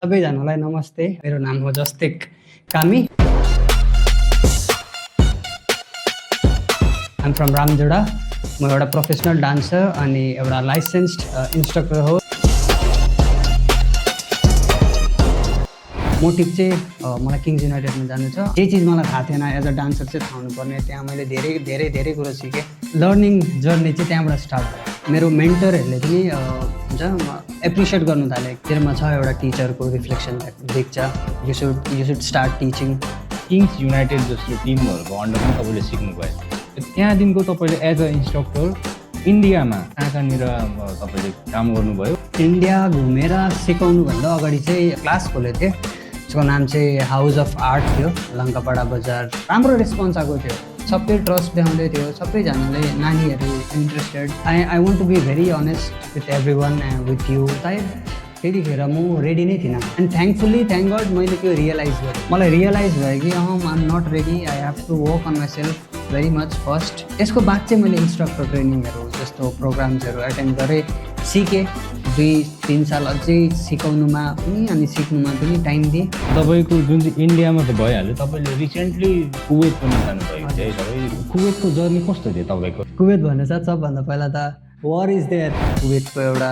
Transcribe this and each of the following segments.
सबैजनालाई नमस्ते। मेरो नाम हो जस्तिक कामी। I'm from रामजोडा। म एउटा प्रोफेसनल डान्सर अनि एउटा लाइसेन्स्ड इन्स्ट्रक्टर हो। मोटिभ चाहिँ मलाई किङ्स युनाइटेडमा जानु छ। जे चिज मलाई थाहा थिएन एज अ डान्सर चाहिँ थाहा हुनुपर्ने, त्यहाँ मैले धेरै कुरो सिकेँ। लर्निङ जर्नी चाहिँ त्यहाँबाट स्टार्ट भयो। मेरो मेन्टरहरूले पनि हुन्छ म एप्रिसिएट गर्नु थालेँ। तेरोमा छ एउटा टिचरको रिफ्लेक्सन देख्छ, you should start teaching. Kings United जस्तो टिमहरूको अन्डरमा तपाईँले सिक्नुभयो। त्यहाँदेखिको तपाईँले एज अ इन्स्ट्रक्टर इन्डियामा कहाँनिर तपाईँले काम गर्नुभयो? इन्डिया घुमेर सिकाउनुभन्दा अगाडि चाहिँ क्लास खोलेको थिएँ। त्यसको नाम चाहिँ हाउस अफ आर्ट थियो, लङ्कापाडा बजार। राम्रो रेस्पोन्स आएको थियो, सबै ट्रस्ट देखाउँदै थियो, सबैजनाले नानीहरू interested. I want to be very honest with everyone and with you. त्यतिखेर म रेडी नै थिइनँ एन्ड थ्याङ्क गड मैले त्यो रियलाइज गरेँ। मलाई रियलाइज भयो कि I am not ready, I have to work on myself very much first. यसको बाद चाहिँ मैले इन्स्ट्रक्टर ट्रेनिङहरू जस्तो प्रोग्राम्सहरू एटेन्ड गरेँ, सिकेँ। 2-3 साल अझै सिकाउनुमा पनि अनि सिक्नुमा पनि टाइम दिएँ। तपाईँको जुन चाहिँ इन्डियामा त भइहाल्यो, तपाईँले रिसेन्टली कुवेत पनि जानुभयो चाहिँ। तपाईँ कुवेतको जर्नी कस्तो थियो तपाईँको? कुवेत भन्ने साथ सबभन्दा पहिला त वार इज देयर। कुवेतको एउटा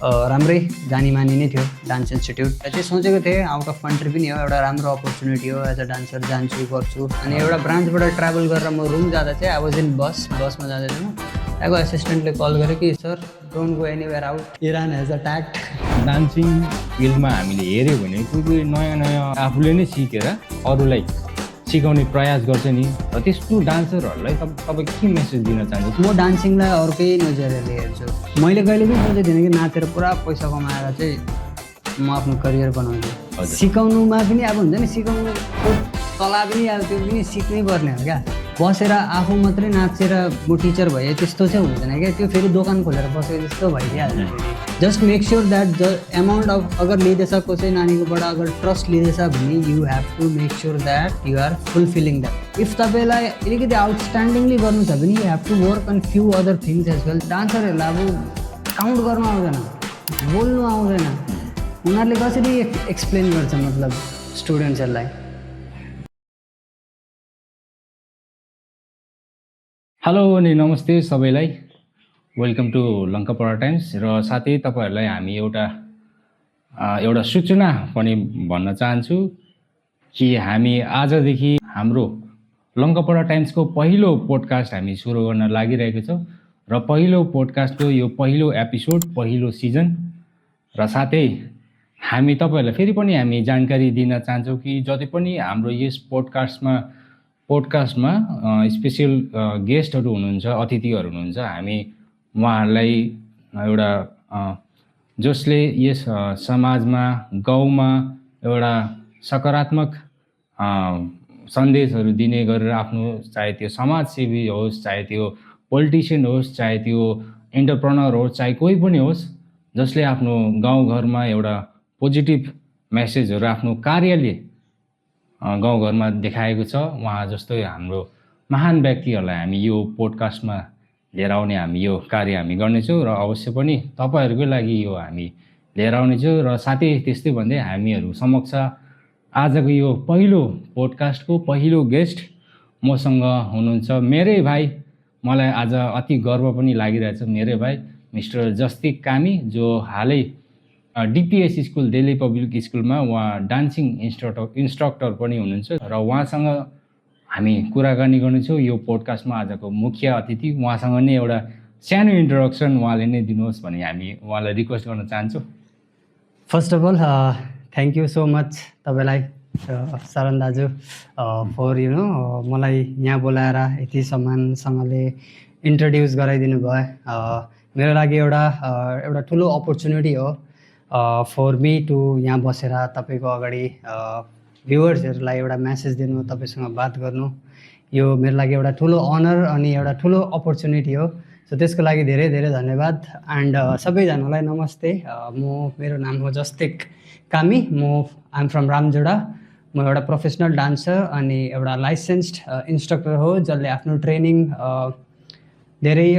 राम्रै जानीमानी नै थियो डान्स इन्स्टिट्युट। चाहिँ सोचेको थिएँ आउट अफ कन्ट्री पनि हो, एउटा राम्रो अपर्च्युनिटी हो, एज अ डान्सर जान्छु गर्छु। अनि एउटा ब्रान्चबाट ट्राभल गरेर म रुम जाँदा चाहिँ आई वाज इन बसमा जाँदैछु। त्यहाँको एसिस्टेन्टले कल गरेँ कि sir don't go anywhere out, Iran has attacked. Dancing फिल्डमा हामीले हेऱ्यो भने कोही नयाँ आफूले नै सिकेर अरूलाई सिकाउने प्रयास गर्छ नि। र त्यस्तो डान्सरहरूलाई तपाईँ के मेसेज दिन चाहन्छु? म डान्सिङलाई अर्कै नजरले हेर्छु। मैले कहिले पनि सोचेको थिइनँ कि नाचेर पुरा पैसा कमाएर चाहिँ म आफ्नो करियर बनाउँछु। सिकाउनुमा पनि अब हुन्छ नि, सिकाउनुको कला पनि अब त्यो पनि सिक्नै पर्ने हो क्या। बसेर आफू मात्रै नाचेर म टिचर भएँ त्यस्तो चाहिँ हुँदैन क्या। त्यो फेरि दोकान खोलेर बसेको जस्तो भइदिइहाल्छ। Just make sure that the amount of अगर लिँदैछ कसै नानीकोबाट अगर ट्रस्ट लिँदैछ भने you have to make sure that you are fulfilling that. If तपाईँलाई अलिकति आउटस्ट्यान्डिङली गर्नु छ भने you have to work on few other things as well. डान्सरहरूलाई अब काउन्ट गर्नु आउँदैन, बोल्नु आउँदैन, उनीहरूले कसरी एक्सप्लेन गर्छ मतलब स्टुडेन्ट्सहरूलाई। हेलो अनि नमस्ते सबैलाई, वेलकम टु लङ्कापाडा टाइम्स। र साथै तपाईँहरूलाई हामी एउटा सूचना पनि भन्न चाहन्छु कि हामी आजदेखि हाम्रो लङ्कापाडा टाइम्सको पहिलो पोडकास्ट हामी सुरु गर्न लागिरहेको छौँ। र पहिलो पोडकास्टको यो पहिलो एपिसोड, पहिलो सिजन। र साथै हामी तपाईँहरूलाई फेरि पनि हामी जानकारी दिन चाहन्छौँ कि जति पनि हाम्रो यस पोडकास्टमा स्पेसियल गेस्टहरू हुनुहुन्छ, अतिथिहरू हुनुहुन्छ, हामी उहाँहरूलाई एउटा जसले यस समाजमा, गाउँमा एउटा सकारात्मक सन्देशहरू दिने गरेर आफ्नो, चाहे त्यो समाजसेवी होस्, चाहे त्यो पोलिटिसियन होस्, चाहे त्यो एन्टरप्रेनर होस्, चाहे कोही पनि होस्, जसले आफ्नो गाउँघरमा एउटा पोजिटिभ मेसेजहरू आफ्नो कार्यले गाउँघरमा देखाएको छ, उहाँ जस्तै हाम्रो महान व्यक्तिहरूलाई हामी यो पोडकास्टमा लिएर आउने हामी यो कार्य हामी गर्नेछौँ। र अवश्य पनि तपाईँहरूकै लागि यो हामी लिएर आउनेछौँ। र साथै त्यस्तै भन्दै हामीहरू समक्ष आजको यो पहिलो पोडकास्टको पहिलो गेस्ट मसँग हुनुहुन्छ मेरै भाइ। मलाई आज अति गर्व पनि लागिरहेछ, मेरै भाइ मिस्टर जस्तिक कामी, जो हालै डिपिएस स्कुल, दिल्ली पब्लिक स्कुलमा उहाँ डान्सिङ इन्स्ट्रक्टर पनि हुनुहुन्छ। र उहाँसँग हामी कुराकानी गर्नेछौँ यो पोडकास्टमा। आजको मुख्य अतिथि उहाँसँग नै एउटा सानो इन्ट्रोडक्सन उहाँले नै दिनुहोस् भने हामी उहाँलाई रिक्वेस्ट गर्न चाहन्छौँ। First of all thank you so much तपाईँलाई शरण दाजु फर मलाई यहाँ बोलाएर यति सम्मानसँगले इन्ट्रोड्युस गराइदिनु भयो। मेरो लागि एउटा ठुलो अपर्च्युनिटी हो फर मी टु यहाँ बसेर तपाईँको अगाडि भ्युवर्सहरूलाई एउटा मेसेज दिनु, तपाईँसँग बात गर्नु, यो मेरो लागि एउटा ठुलो अनर अनि एउटा ठुलो अपर्च्युनिटी हो। सो त्यसको लागि धेरै धन्यवाद। एन्ड सबैजनालाई नमस्ते। मेरो नाम हो जस्तिक कामी। I'm from रामजोडा। म एउटा प्रोफेसनल डान्सर अनि एउटा लाइसेन्स्ड इन्स्ट्रक्टर हो, जसले आफ्नो ट्रेनिङ धेरै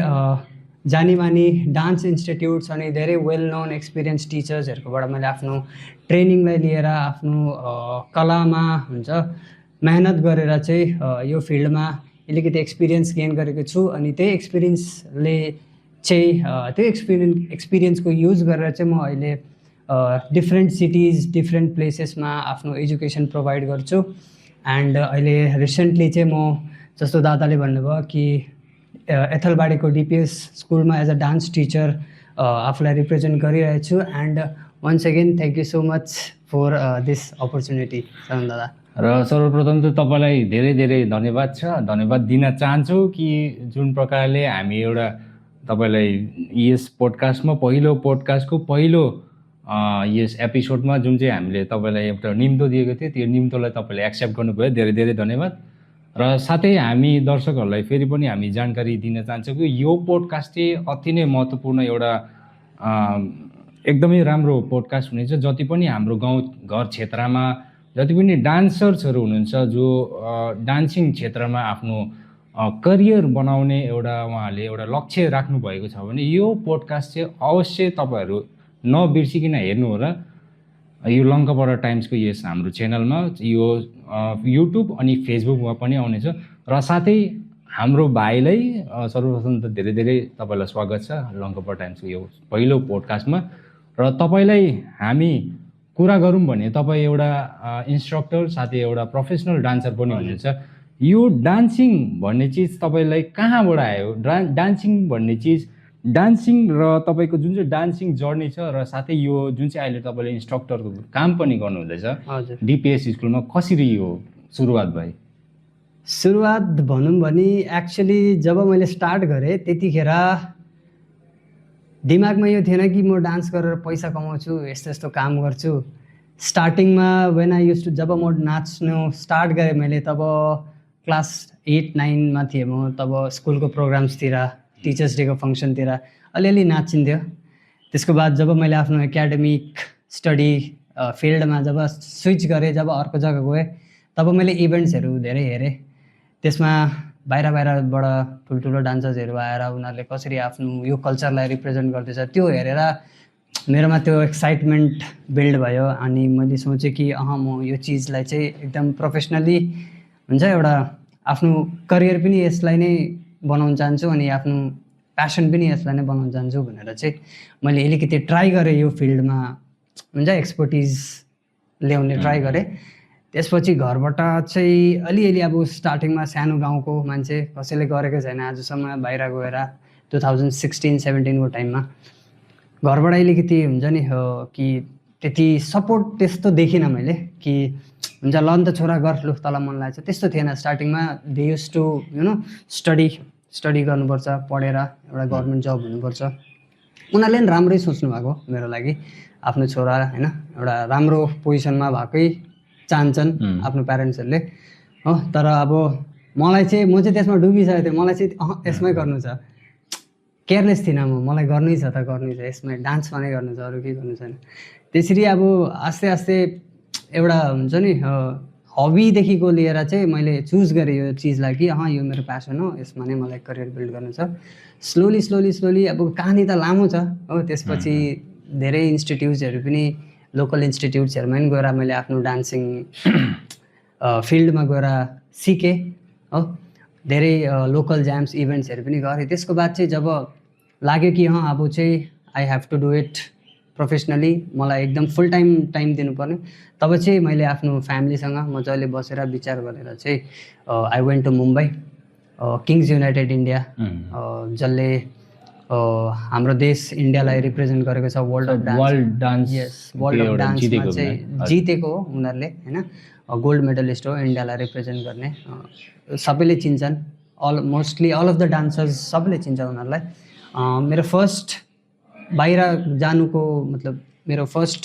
जानी मानी डान्स इन्स्टिट्युट्स अनि धेरै वेल नोन एक्सपिरियन्स टिचर्सहरूकोबाट मैले आफ्नो ट्रेनिङलाई लिएर आफ्नो कलामा हुन्छ मेहनत गरेर चाहिँ यो फिल्डमा अलिकति एक्सपिरियन्स गेन गरेको छु अनि त्यही एक्सपिरियन्सले चाहिँ त्यो एक्सपिरियन्सको युज गरेर चाहिँ म अहिले डिफ्रेन्ट सिटिज डिफ्रेन्ट प्लेसेसमा आफ्नो एजुकेसन प्रोभाइड गर्छु एन्ड अहिले रिसेन्टली चाहिँ म जस्तो दादाले भन्नुभयो कि एथलबाडीको डिपिएस स्कुलमा एज अ डान्स टिचर आफूलाई रिप्रेजेन्ट गरिरहेको छु and once again thank you so much for this opportunity Saran दादा। र सर्वप्रथम त तपाईँलाई धेरै धेरै धन्यवाद छ, धन्यवाद दिन चाहन्छु कि जुन प्रकारले हामी एउटा तपाईँलाई यस पोडकास्टमा पोडकास्टको पहिलो यस एपिसोडमा जुन चाहिँ हामीले तपाईँलाई एउटा निम्तो दिएको थियो त्यो निम्तोलाई तपाईँले एक्सेप्ट गर्नुभयो, धेरै धेरै धन्यवाद। र साथै हामी दर्शकहरूलाई फेरि पनि हामी जानकारी दिन चाहन्छौँ कि यो पोडकास्ट चाहिँ अति नै महत्त्वपूर्ण एउटा एकदमै राम्रो पोडकास्ट हुनेछ। जति पनि हाम्रो गाउँ घर क्षेत्रमा जति पनि डान्सर्सहरू हुनुहुन्छ जो डान्सिङ क्षेत्रमा आफ्नो करियर बनाउने एउटा उहाँहरूले एउटा लक्ष्य राख्नुभएको छ भने यो पोडकास्ट चाहिँ अवश्य तपाईँहरू नबिर्सिकन हेर्नु होला। यो लङ्कापाडा टाइम्सको यस हाम्रो च्यानलमा यो युट्युब अनि फेसबुकमा पनि आउनेछ। र साथै हाम्रो भाइलाई सर्वप्रथम त धेरै धेरै तपाईँलाई स्वागत छ लङ्कापाडा टाइम्सको यो पहिलो पोडकास्टमा। र तपाईँलाई हामी कुरा गरौँ भने तपाईँ एउटा इन्स्ट्रक्टर साथै एउटा प्रोफेसनल डान्सर पनि हुनुहुन्छ। यो डान्सिङ भन्ने चिज तपाईँलाई कहाँबाट आयो? डान्सिङ भन्ने चिज डान्सिङ र तपाईँको जुन चाहिँ डान्सिङ जर्नी छ र साथै यो जुन चाहिँ अहिले तपाईँले इन्स्ट्रक्टरको काम पनि गर्नुहुँदैछ डिपिएस स्कुलमा, कसरी यो सुरुवात भयो? सुरुवात भनौँ भने एक्चुअली जब मैले स्टार्ट गरेँ त्यतिखेर दिमागमा यो थिएन कि म डान्स गरेर पैसा कमाउँछु, यस्तो यस्तो काम गर्छु। स्टार्टिङमा वेन आई युज टु जब म नाच्नु स्टार्ट गरेँ मैले तब क्लास 8-9मा थिएँ म। तब स्कुलको प्रोग्राम्सतिर टिचर्स डेको फङ्सनतिर अलिअलि नाचिन्थ्यो। त्यसको बाद जब मैले आफ्नो एकाडेमिक स्टडी फिल्डमा जब स्विच गरेँ, जब अर्को जग्गा गएँ तब मैले इभेन्ट्सहरू धेरै हेरेँ। त्यसमा बाहिरबाट ठुल्ठुलो डान्सर्सहरू आएर उनीहरूले कसरी आफ्नो यो कल्चरलाई रिप्रेजेन्ट गर्दैछ त्यो हेरेर मेरोमा त्यो एक्साइटमेन्ट बिल्ड भयो। अनि मैले सोचेँ कि म यो चिजलाई चाहिँ एकदम प्रोफेसनली हुन्छ एउटा आफ्नो करियर पनि यसलाई नै बनाउन चाहन्छु अनि आफ्नो प्यासन पनि यसलाई नै बनाउन चाहन्छु भनेर चाहिँ मैले अलिकति ट्राई गरेँ यो फिल्डमा हुन्छ एक्सपर्टिज ल्याउने ट्राई गरेँ। त्यसपछि घरबाट चाहिँ अलिअलि अब स्टार्टिङमा सानो गाउँको मान्छे कसैले गरेको छैन आजसम्म बाहिर गएर 2016-17को टाइममा घरबाट अलिकति हुन्छ नि कि त्यति सपोर्ट त्यस्तो देखिनँ मैले कि हुन्छ ल नि त छोरा गर लु तँलाई मन लागेको छ, त्यस्तो थिएन स्टार्टिङमा। दे युज टु स्टडी गर्नुपर्छ, पढेर एउटा गभर्मेन्ट जब हुनुपर्छ। उनीहरूले पनि राम्रै सोच्नु भएको मेरो लागि, आफ्नो छोरा होइन एउटा राम्रो पोजिसनमा भएकै चाहन्छन् आफ्नो प्यारेन्ट्सहरूले हो। तर अब मलाई चाहिँ म चाहिँ त्यसमा डुबिसकेको थिएँ, मलाई चाहिँ यसमै गर्नु छ, केयरलेस थिइनँ म, मलाई गर्नै छ त गर्नै छ, यसमै डान्समा नै गर्नु छ, अरू केही गर्नु छैन। त्यसरी अब आस्ते आस्ते एउटा हुन्छ नि हबीदेखिको लिएर चाहिँ मैले चुज गरेँ यो चिजलाई कि यो मेरो प्यासन हो, यसमा नै मलाई करियर बिल्ड गर्नु छ। स्लोली अब कहानी त लामो छ हो। त्यसपछि धेरै इन्स्टिट्युट्सहरू पनि लोकल इन्स्टिट्युट्सहरूमा पनि गएर मैले आफ्नो डान्सिङ फिल्डमा गएर सिकेँ हो। धेरै लोकल ज्याम्स इभेन्ट्सहरू पनि गरेँ। त्यसको बाद चाहिँ जब लाग्यो कि अब चाहिँ I have to do it professionally, मलाई एकदम फुल टाइम दिनुपर्ने, तब चाहिँ मैले आफ्नो फ्यामिलीसँग मजाले बसेर विचार गरेर चाहिँ I went to Mumbai, Kings United India, जसले हाम्रो देश इन्डियालाई रिप्रेजेन्ट गरेको छ वर्ल्ड अफ डान्समा चाहिँ जितेको हो उनीहरूले होइन। गोल्ड मेडलिस्ट हो, इन्डियालाई रिप्रेजेन्ट गर्ने, सबैले चिन्छन्, mostly all of the dancers सबैले चिन्छ उनीहरूलाई। मेरो फर्स्ट बाहिर जानुको मतलब मेरो फर्स्ट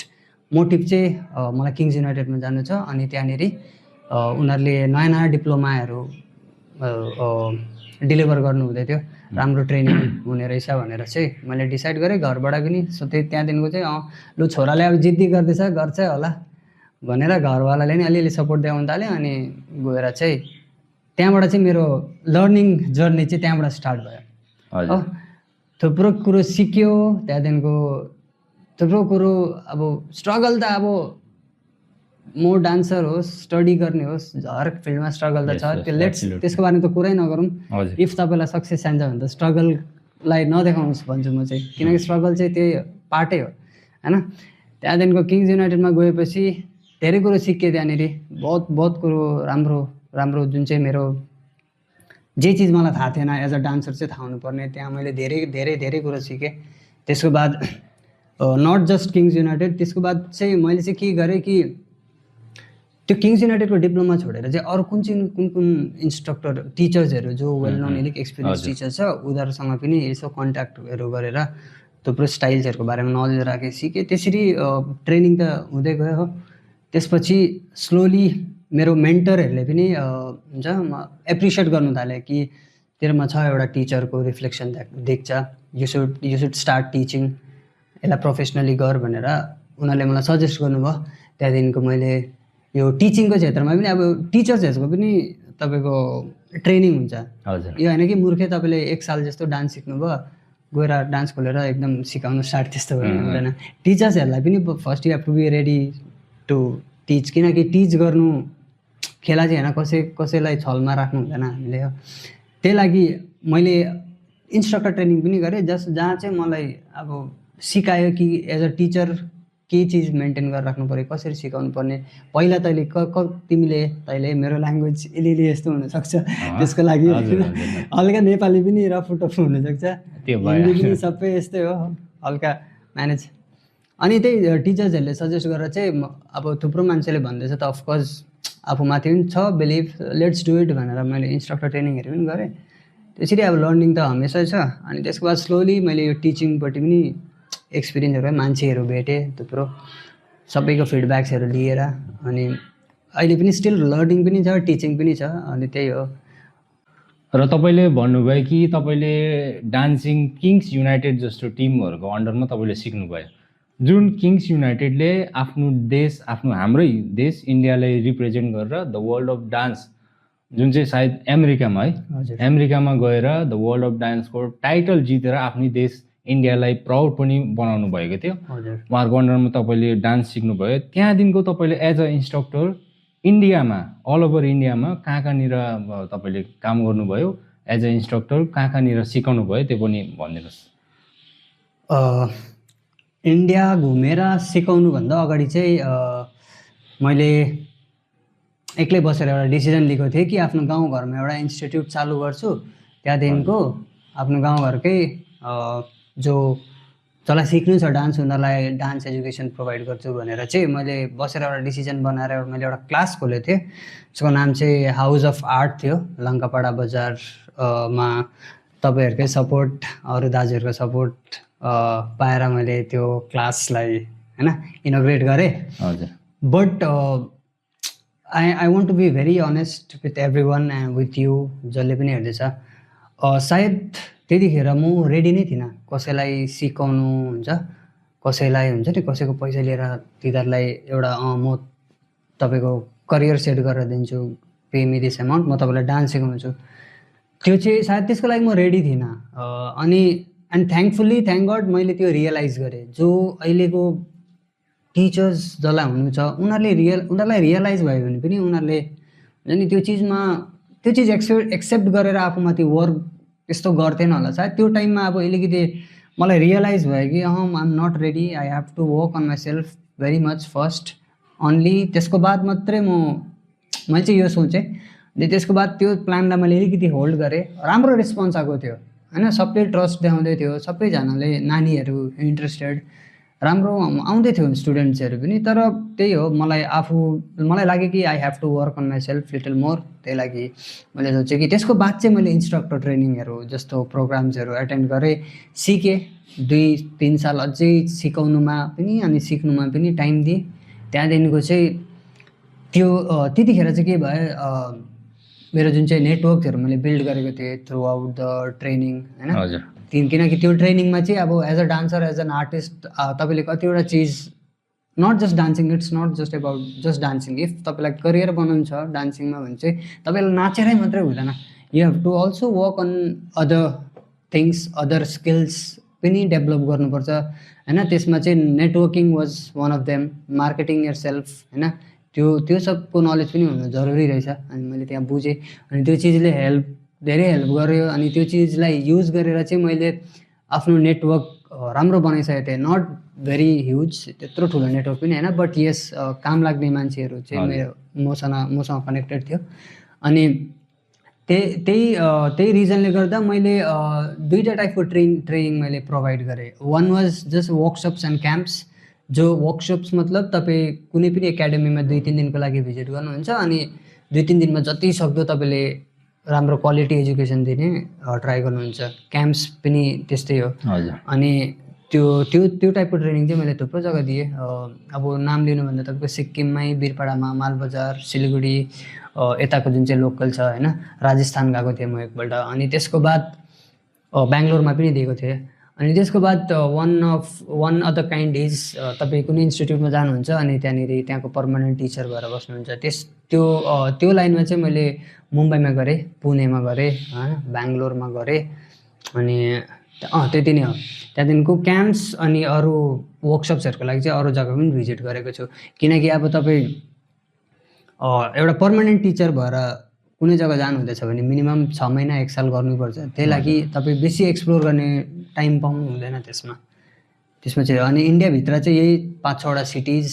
मोटिभ चाहिँ मलाई किङ्स युनाइटेडमा जानु छ। अनि त्यहाँनिर उनीहरूले नयाँ डिप्लोमाहरू डेलिभर गर्नु हुँदै थियो, राम्रो ट्रेनिङ हुने रहेछ भनेर चाहिँ मैले डिसाइड गरेँ घरबाट पनि। सो त्यहाँदेखिको चाहिँ लु छोराले अब जिद्दी गर्दैछ गर्छ होला भनेर घरवालाले नि अलिअलि सपोर्ट दिउन थाल्यो। अनि गएर चाहिँ त्यहाँबाट चाहिँ मेरो लर्निङ जर्नी चाहिँ त्यहाँबाट स्टार्ट भयो हो। थुप्रो कुरो सिक्यो त्यहाँदेखिको थुप्रो कुरो अब स्ट्रगल त अब म डान्सर होस् स्टडी गर्ने होस् हर फिल्डमा स्ट्रगल त Yes, छ yes, त्यो लेट्स absolutely. त्यसको बारेमा त कुरै नगरौँ हजुर इफ तपाईँलाई सक्सेस चाहिन्छ भने त स्ट्रगललाई नदेखाउनुहोस् भन्छु म चाहिँ किनकि स्ट्रगल चाहिँ त्यही पार्टै हो होइन त्यहाँदेखिको किङ्स युनाइटेडमा गएपछि धेरै कुरो सिकेँ त्यहाँनिर बहुत बहुत कुरो राम्रो राम्रो जुन चाहिँ मेरो जे चिज मलाई थाहा थिएन एज अ डान्सर चाहिँ थाहा हुनुपर्ने त्यहाँ मैले धेरै धेरै धेरै कुरो सिकेँ त्यसको बाद नट जस्ट किङ्स युनाइटेड त्यसको बाद चाहिँ मैले चाहिँ के गरेँ कि त्यो किङ्स युनाइटेडको डिप्लोमा छोडेर चाहिँ अरू कुन कुन इन्स्ट्रक्टर टिचर्सहरू जो वेल नोन अलिक एक्सपिरियन्स टिचर छ उनीहरूसँग पनि यसो कन्ट्याक्टहरू गरेर थुप्रो स्टाइल्सहरूको बारेमा नलेज राखेँ सिकेँ त्यसरी ट्रेनिङ त हुँदै गयो हो त्यसपछि स्लोली मेरो मेन्टरहरूले पनि हुन्छ म एप्रिसिएट गर्नु थालेँ कि तेरोमा छ एउटा टिचरको रिफ्लेक्सन देख्छ यु सुड स्टार्ट टिचिङ यसलाई प्रोफेसनली गर भनेर उनीहरूले मलाई सजेस्ट गर्नुभयो त्यहाँदेखिको मैले यो टिचिङको क्षेत्रमा पनि अब टिचर्सहरूको पनि तपाईँको ट्रेनिङ हुन्छ हजुर यो होइन कि मूर्खे तपाईँले 1 साल जस्तो डान्स सिक्नुभयो गएर डान्स खोलेर एकदम सिकाउनु स्टार्ट त्यस्तो गर्नु हुँदैन टिचर्सहरूलाई पनि first you have to be ready to teach किनकि टिच गर्नु खेला चाहिँ होइन कसैलाई छलमा राख्नु हुँदैन हामीले हो त्यही लागि मैले इन्स्ट्रक्टर ट्रेनिङ पनि गरेँ जहाँ चाहिँ मलाई अब सिकायो कि एज अ टिचर के चिज मेन्टेन गरेर राख्नु पऱ्यो कसरी सिकाउनु पर्ने पहिला तैँले तैँले मेरो ल्याङ्ग्वेज अलिअलि यस्तो हुनसक्छ त्यसको लागि हल्का नेपाली पनि रफुटफु हुनसक्छ हिन्दी पनि सबै यस्तै हो हल्का म्यानेज अनि त्यही टिचर्सहरूले सजेस्ट गरेर चाहिँ अब थुप्रो मान्छेले भन्दैछ त अफकोर्स आफूमाथि पनि छ बिलिभ लेट्स डु इट भनेर मैले इन्स्ट्रक्टर ट्रेनिङहरू पनि गरेँ त्यसरी अब लर्निङ त हमेसा छ अनि त्यसको बाद स्लोली मैले यो टिचिङपट्टि पनि एक्सपिरियन्सहरू मान्छेहरू भेटेँ थुप्रो सबैको फिडब्याक्सहरू लिएर अनि अहिले पनि स्टिल लर्निङ पनि छ टिचिङ पनि छ अनि त्यही हो र तपाईँले भन्नुभयो कि तपाईँले डान्सिङ किङ्स युनाइटेड जस्तो टिमहरूको अन्डरमा तपाईँले सिक्नुभयो जुन किङ्स युनाइटेडले आफ्नो देश आफ्नो हाम्रै देश इन्डियालाई रिप्रेजेन्ट गरेर द वर्ल्ड अफ डान्स जुन चाहिँ सायद अमेरिकामा है अमेरिकामा गएर द वर्ल्ड अफ डान्सको टाइटल जितेर आफ्नै देश इन्डियालाई प्राउड पनि बनाउनु भएको थियो उहाँहरूको अन्डरमा तपाईँले डान्स सिक्नुभयो त्यहाँदेखिको तपाईँले एज अ इन्स्ट्रक्टर इन्डियामा अल ओभर इन्डियामा कहाँनिर तपाईँले काम गर्नुभयो एज अ इन्स्ट्रक्टर कहाँनिर सिकाउनु भयो त्यो पनि भनिदिनुहोस् इन्डिया घुमेर सिकाउनुभन्दा अगाडि चाहिँ मैले एक्लै बसेर एउटा डिसिजन लिएको थिएँ कि आफ्नो गाउँघरमा एउटा इन्स्टिट्युट चालु गर्छु त्यहाँदेखिको आफ्नो गाउँघरकै जसलाई सिक्नु छ डान्स उनीहरूलाई डान्स एजुकेसन प्रोभाइड गर्छु भनेर चाहिँ मैले बसेर एउटा डिसिजन बनाएर मैले एउटा क्लास खोलेको थिएँ जसको नाम चाहिँ हाउस अफ आर्ट थियो लङ्कापाडा बजारमा तपाईँहरूकै सपोर्ट अरू दाजुहरूको सपोर्ट पाएर मैले त्यो क्लासलाई होइन इनोग्रेट गरेँ हजुर but I want to be very honest with everyone and with you जसले पनि हेर्दैछ सायद त्यतिखेर म रेडी नै थिइनँ कसैलाई सिकाउनु हुन्छ कसैलाई हुन्छ नि कसैको पैसा लिएर तिनीहरूलाई एउटा म तपाईँको करियर सेट गरेर दिन्छु पे मी दिस एमाउन्ट म तपाईँलाई डान्स सिकाउँछु त्यो चाहिँ सायद त्यसको लागि म रेडी थिइनँ अनि एन्ड थ्याङ्कफुल्ली थ्याङ्क गड मैले त्यो रियलाइज गरेँ जो अहिलेको टिचर्स जसलाई हुनु छ उनीहरूलाई रियलाइज भयो भने पनि उनीहरूले हुन्छ नि त्यो चिज एक्सेप्ट गरेर आफूमाथि वर्क यस्तो गर्थेन होला सायद त्यो टाइममा अब अलिकति मलाई रियलाइज भयो कि I am not ready I have to work on myself very much first only त्यसको बाद मात्रै मैले चाहिँ यो सोचेँ अनि त्यसको बाद त्यो प्लानलाई मैले अलिकति होल्ड गरेँ राम्रो रेस्पोन्स आएको थियो होइन सबले ट्रस्ट देखाउँदै थियो सबैजनाले नानीहरू इन्ट्रेस्टेड राम्रो आउँदै थियो स्टुडेन्ट्सहरू पनि तर त्यही हो मलाई लाग्यो कि I have to work on myself little more त्यही लागि मैले सोचेँ कि त्यसको बाद चाहिँ मैले इन्स्ट्रक्टर ट्रेनिङहरू जस्तो प्रोग्राम्सहरू एटेन्ड गरेँ सिकेँ 2-3 साल अझै सिकाउनुमा पनि अनि सिक्नुमा पनि टाइम दिएँ त्यहाँदेखिको चाहिँ त्यतिखेर चाहिँ के भयो मेरो जुन चाहिँ नेटवर्कहरू मैले बिल्ड गरेको थिएँ थ्रु आउट द ट्रेनिङ होइन किनकि त्यो ट्रेनिङमा चाहिँ अब as a dancer as an artist तपाईँले कतिवटा चिज not just dancing it's not just about just dancing if तपाईँलाई करियर बनाउनु छ डान्सिङमा भने चाहिँ तपाईँलाई नाचेरै मात्रै हुँदैन you have to also work on other things other skills पनि डेभलप गर्नुपर्छ होइन। त्यसमा चाहिँ networking was one of them, marketing yourself होइन, त्यो सबको नलेज पनि हुनु जरुरी रहेछ। अनि मैले त्यहाँ बुझेँ अनि त्यो चिजले धेरै हेल्प गर्यो। अनि त्यो चिजलाई युज गरेर चाहिँ मैले आफ्नो नेटवर्क राम्रो बनाइसकेको थिएँ। नट भेरी ह्युज, त्यत्रो ठुलो नेटवर्क पनि होइन, बट यस काम लाग्ने मान्छेहरू चाहिँ मसँग कनेक्टेड थियो। अनि त्यही रिजनले गर्दा मैले दुईवटा टाइपको ट्रेनिङ मैले प्रोभाइड गरेँ। One was just workshops and camps, जो वर्कसप्स मतलब तपाईँ कुनै पनि एकाडेमीमा 2-3 दिनको लागि भिजिट गर्नुहुन्छ अनि 2-3 दिनमा जति सक्दो तपाईँले राम्रो क्वालिटी एजुकेसन दिने ट्राई गर्नुहुन्छ। क्याम्प्स पनि त्यस्तै हो। अनि त्यो टाइपको ट्रेनिङ चाहिँ मैले थुप्रो जग्गा दिएँ। अब नाम लिनुभन्दा तपाईँको सिक्किममै वीरपाडामा, मालबजार, सिलगढी, यताको जुन चाहिँ लोकल छ होइन, राजस्थान गएको थिएँ म एकपल्ट। अनि त्यसको बाद बेङ्गलोरमा पनि दिएको थिएँ। अनि त्यसको बाद वान अदर काइन्ड इज तपाईँ कुनै इन्स्टिट्युटमा जानुहुन्छ अनि त्यहाँको पर्मानेन्ट टिचर भएर बस्नुहुन्छ। त्यो लाइनमा चाहिँ मैले मुम्बईमा गरेँ, पुणेमा गरेँ होइन, बेङ्गलोरमा गरेँ। अनि त्यति नै हो। त्यहाँदेखिको क्याम्प्स अनि अरू वर्कसप्सहरूको लागि चाहिँ अरू जग्गा पनि भिजिट गरेको छु। किनकि अब तपाईँ एउटा पर्मानेन्ट टिचर भएर कुनै जग्गा जानुहुँदैछ भने मिनिमम 6 महिना 1 साल गर्नुपर्छ। त्यही लागि तपाईँ बेसी एक्सप्लोर गर्ने टाइम पाउनु हुँदैन त्यसमा चाहिँ। अनि इन्डियाभित्र चाहिँ यही 5-6वटा सिटिज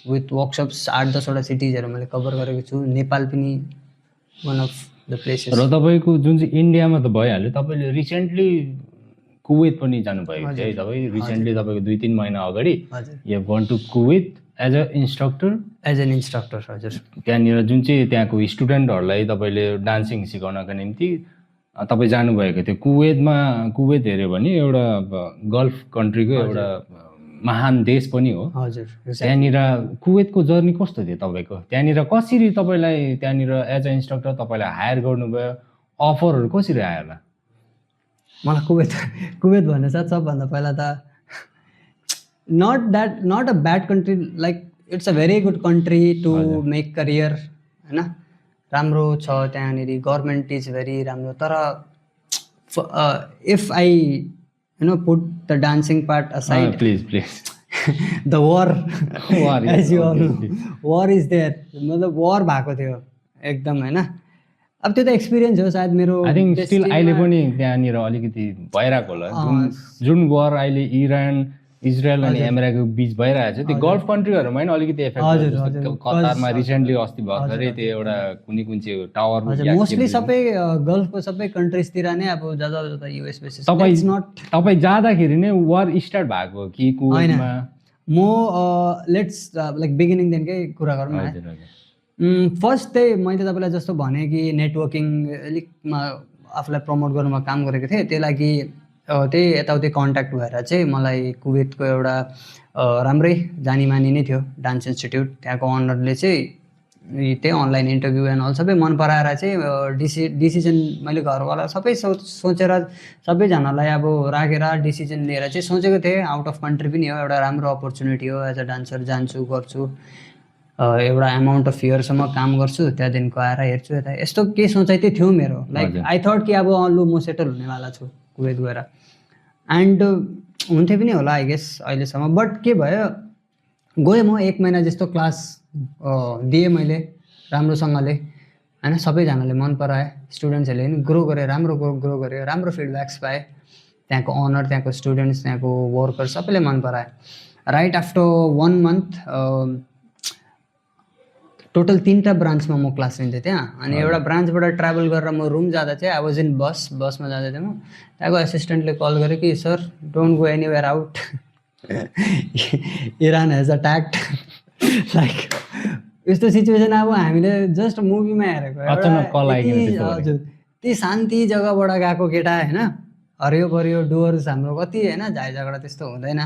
विथ वर्कसप्स, 8-10वटा सिटिजहरू मैले कभर गरेको छु। नेपाल पनि वान अफ द प्लेसेस। र तपाईँको जुन चाहिँ इन्डियामा त भइहाल्यो, तपाईँले रिसेन्टली कुवेत पनि जानुभएको थियो है तपाईँ। रिसेन्टली तपाईँको 2-3 महिना अगाडि you gone to Kuwait as an instructor. हजुर। त्यहाँनिर जुन चाहिँ त्यहाँको स्टुडेन्टहरूलाई तपाईँले डान्सिङ सिकाउनका निम्ति तपाईँ जानुभएको थियो कुवेत हेऱ्यो भने एउटा गल्फ कन्ट्रीको एउटा महान देश पनि हो। हजुर। त्यहाँनिर कुवेतको जर्नी कस्तो थियो तपाईँको? त्यहाँनिर कसरी तपाईँलाई त्यहाँनिर एज अ इन्स्ट्रक्टर तपाईँलाई हायर गर्नुभयो? अफरहरू कसरी आयो होला? मलाई कुवेत भन्ने साथ सबभन्दा पहिला त not a bad country, like it's a very good country to make career होइन। राम्रो छ त्यहाँनिर, गभर्मेन्ट इज भेरी राम्रो। तर if I put the dancing part aside, please the war as you all know, war is there. मतलब war भएको थियो एकदम होइन। अब त्यो त एक्सपिरियन्स हो सायद मेरो। आई थिङ्क स्टिल अहिले पनि त्यहाँनिर अलिकति भइरहेको होला। जुन वार अहिले इरान, इजरायल अनि अमेरिकाको बिच भइरहेको छ, त्यो गल्फ कन्ट्रीहरूमा पनि अलिकति इफेक्ट हुन्छ। कतारमा रिसेन्टली अस्ति भर्खरै त्यो एउटा कुन चाहिँ टावर, मोस्टली सबै गल्फको सबै कन्ट्रिजतिर नै अब जता युएस बेसिस। तपाईँ जाँदाखेरि नै वार स्टार्ट भएको कि कुवेतमा? म लेट्स लाइक बिगिनिङदेखिकै कुरा गरौँ न। फर्स्ट चाहिँ मैले तपाईँलाई जस्तो भने कि नेटवर्किङ अलिकमा आफूलाई प्रमोट गर्नुमा काम गरेको थिएँ। त्यही लागि त्यही यताउति कन्ट्याक्ट भएर चाहिँ मलाई कुवेतको एउटा राम्रै जानीमानी नै थियो डान्स इन्स्टिट्युट, त्यहाँको अनरले चाहिँ त्यही अनलाइन इन्टरभ्यू एन्ड अल सबै मन पराएर चाहिँ डिसिजन मैले घरवाला सबै सोचेर सबैजनालाई अब राखेर डिसिजन लिएर चाहिँ सोचेको थिएँ। आउट अफ कन्ट्री पनि हो, एउटा राम्रो अपर्च्युनिटी हो। एज अ डान्सर जान्छु, गर्छु, एउटा एमाउन्ट अफ इयरसम्म काम गर्छु, त्यहाँदेखिको आएर हेर्छु यता, यस्तो केही सोचाइ चाहिँ थियो मेरो। लाइक आई थट कि अब लु म सेटल हुनेवाला छु कुवेत गएर। एन्ड हुन्थ्यो पनि होला आई गेस अहिलेसम्म। बट के भयो, गएँ म 1 महिना जस्तो क्लास दिएँ मैले राम्रोसँगले होइन। सबैजनाले मन पराए, स्टुडेन्ट्सहरूले पनि ग्रो गरे, राम्रो ग्रो गऱ्यो, राम्रो फिडब्याक्स पाएँ। त्यहाँको अनर, त्यहाँको स्टुडेन्ट्स, त्यहाँको वर्कर सबैले मन पराए। राइट आफ्टर 1 मन्थ टोटल 3टा ब्रान्चमा म क्लास लिन्थेँ त्यहाँ। अनि एउटा ब्रान्चबाट ट्राभल गरेर म रुम जाँदा चाहिँ आई वाज इन बसमा जाँदै थिएँ म। त्यहाँको एसिस्टेन्टले कल गर्यो कि sir don't go anywhere out, Iran has attacked. Like यस्तो सिचुएसन अब हामीले जस्ट मुभीमा हेरेको। हजुर, ती शान्ति जग्गाबाट गएको केटा होइन, हरियो परियो डुवर्स हाम्रो कति होइन, झाइ झगडा त्यस्तो हुँदैन,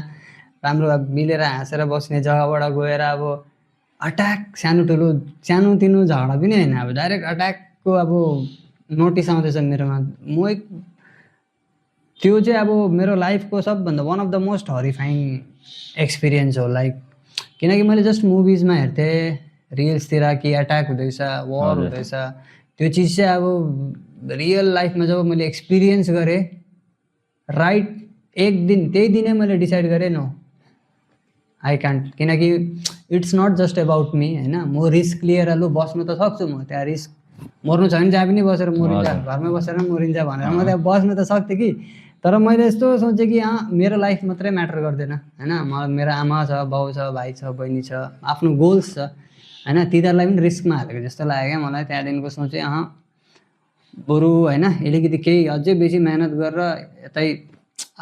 राम्रो मिलेर हाँसेर बस्ने जग्गाबाट गएर अब अट्याक, सानोतिनो झगडा पनि होइन, अब डाइरेक्ट अट्याकको अब नोटिस आउँदैछ मेरोमा। त्यो चाहिँ अब मेरो लाइफको सबभन्दा one of the most horrifying experience हो। लाइक किनकि मैले जस्ट मुभिजमा हेर्थेँ, रिल्सतिर कि एट्याक हुँदैछ, वार हुँदैछ, त्यो चिज चाहिँ अब रियल लाइफमा जब मैले एक्सपिरियन्स गरेँ राइट एक दिन त्यही दिनै मैले डिसाइड गरेँ नो आई क्यान्ट, किनकि it's not just about me होइन। म रिस्क लिएर लु बस्नु त सक्छु, म त्यहाँ रिस्क मर्नु छ भने जहाँ पनि बसेर मरिन्छ, घरमै बसेर मरिन्छ भनेर म त्यहाँ बस्नु त सक्थेँ कि। तर मैले यस्तो सोचेँ कि मेरो लाइफ मात्रै म्याटर गर्दैन होइन, मेरो आमा छ, बाउ छ, भाइ छ, बहिनी छ, आफ्नो गोल्स छ होइन, तिनीहरूलाई पनि रिस्कमा हालेको जस्तो लाग्यो क्या मलाई। त्यहाँदेखिको सोचेँ बरु होइन अलिकति केही अझै बेसी मेहनत गरेर यतै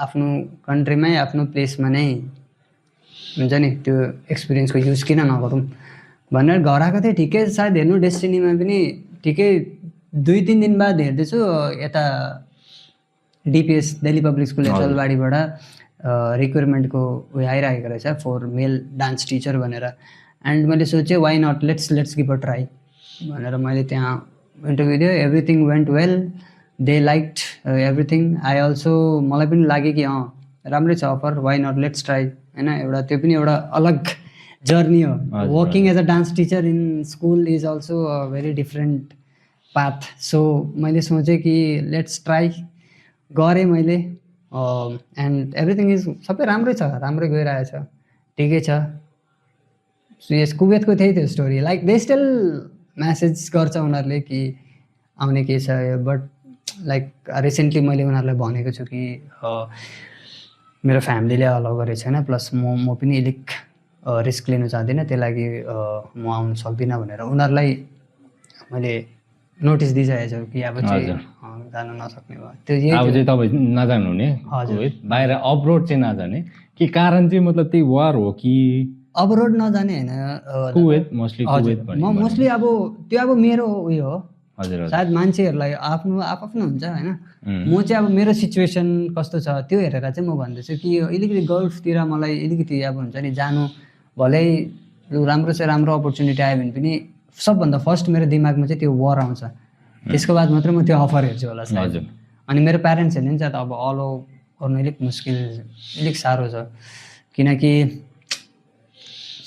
आफ्नो कन्ट्रीमै आफ्नो प्लेसमा नै हुन्छ नि त्यो एक्सपिरियन्सको युज किन नगरौँ भनेर घर आएको थिएँ। ठिकै सायद हेर्नु डेस्टिनीमा पनि ठिकै 2-3 दिन बाद हेर्दैछु यता डिपिएस दिल्ली पब्लिक स्कुल एचलबाडीबाट रिक्वायरमेन्टको उयो आइरहेको रहेछ फर मेल डान्स टिचर भनेर। एन्ड मैले सोचेँ why not, let's give a try भनेर मैले त्यहाँ इन्टरभ्यू दियो। Everything went well, they liked everything. I also मलाई पनि लाग्यो कि राम्रै छ offer, why not, let's try होइन। एउटा त्यो पनि एउटा अलग जर्नी हो। Working as a dance teacher in school is also a very different path. So मैले सोचेँ कि लेट्स ट्राई गरेँ मैले। एन्ड एभ्रिथिङ इज सबै राम्रै छ, राम्रै गइरहेछ, ठिकै छ। यस कुवेतको त्यही थियो story. Like they still message गर्छ उनीहरूले कि आउने के छ, बट लाइक रिसेन्टली मैले उनीहरूलाई भनेको छु कि मेरो फ्यामिलीले अलाउ गरेको छैन, प्लस म पनि अलिक रिस्क लिनु चाहदिनँ, त्यही लागि म आउनु सक्दिनँ भनेर उनीहरूलाई मैले नोटिस दिइसकेको छु कि अब चाहिँ जानु नसक्ने भयो। त्यो अब चाहिँ तपाईँ नजानु हुने कुवेत, बाहिर अब्रोड चाहिँ नजाने कि कारण चाहिँ मतलब त्यही वार हो कि अब्रोड नजाने होइन, कुवेत मोस्टली कुवेत म मोस्टली अब त्यो अब मेरो उयो हो। हजुर सायद मान्छेहरूलाई आफ्नो हुन्छ होइन। म चाहिँ अब मेरो सिचुएसन कस्तो छ त्यो हेरेर चाहिँ म भन्दैछु कि अलिकति गल्फतिर मलाई अलिकति अब हुन्छ नि जानु, भलै राम्रो चाहिँ राम्रो अपर्च्युनिटी आयो भने पनि सबभन्दा फर्स्ट मेरो दिमागमा चाहिँ त्यो वार आउँछ, त्यसको बाद मात्रै म त्यो अफर हेर्छु होला सायद। अनि मेरो प्यारेन्ट्सहरूले पनि चाहिँ अब अलो गर्नु अलिक मुस्किल, अलिक साह्रो छ, किनकि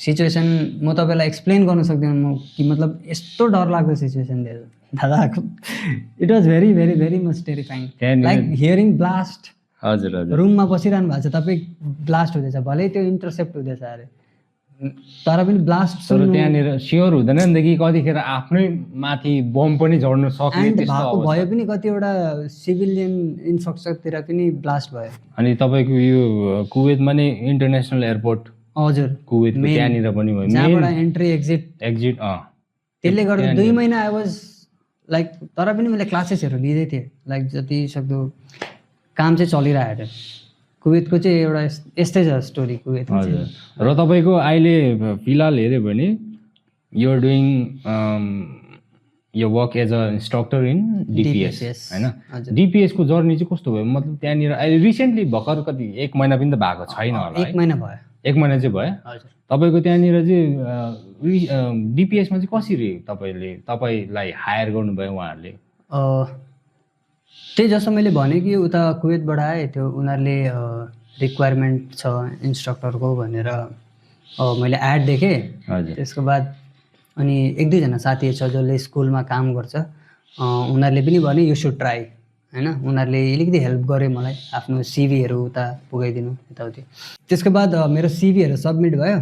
सिचुएसन म तपाईँलाई एक्सप्लेन गर्न सक्दिनँ म कि मतलब यस्तो डरलाग्दो सिचुएसन दिएछ दादा। It was very very very much terrifying, like hearing blast. हजुर हजुर, रुममा बसिरहनु भएको छ तपाईँ, ब्लास्ट हुँदैछ, भलै त्यो इन्टरसेप्ट हुँदैछ अरे, तर पनि ब्लास्ट सुन्नु त्यहाँनिर स्योर हुँदैन नि त कि कतिखेर आफ्नै माथि बम पनि झर्न सक्ने भएको भयो पनि। कतिवटा सिभिलियन इन्फ्रास्ट्रक्चरतिर पनि ब्लास्ट भयो। अनि तपाईँको यो कुवेतमा नै इन्टरनेसनल एयरपोर्ट, हजुर कुवेत त्यहाँनिर पनि भयो, जहाँबाट एन्ट्री एक्जिट त्यसले गर्दा 2 महिना आई वाज लाइक, तर पनि मैले क्लासेसहरू लिँदै थिएँ, लाइक जति सक्दो काम चाहिँ चलिरहेको थियो। कुवेतको चाहिँ एउटा यस्तै छ स्टोरी कुवेतको चाहिँ। र तपाईँको अहिले फिलहाल हेऱ्यो भने युआर डुइङ यो work as a instructor in DPS होइन। डिपिएसको जर्नी चाहिँ कस्तो भयो, मतलब त्यहाँनिर अहिले रिसेन्टली भर्खर कति 1 महिना पनि त भएको छैन होला? 1 महिना भयो। 1 महिना चाहिँ भयो। हजुर। तपाईँको त्यहाँनिर चाहिँ डिपिएसमा चाहिँ कसरी तपाईँलाई हायर गर्नुभयो उहाँहरूले? त्यही जस्तो मैले भने कि उता कुवेतबाट आएँ, त्यो उनीहरूले रिक्वायरमेन्ट छ इन्स्ट्रक्टरको भनेर मैले एड देखेँ। त्यसको बाद अनि 1-2 जना साथीहरू छ जसले स्कुलमा काम गर्छ, उनीहरूले पनि भने यु सुड ट्राई होइन। उनीहरूले अलिकति हेल्प गर्यो मलाई, आफ्नो सिभीहरू उता पुगाइदिनु यताउति। त्यसको बाद मेरो सिभीहरू सब्मिट भयो,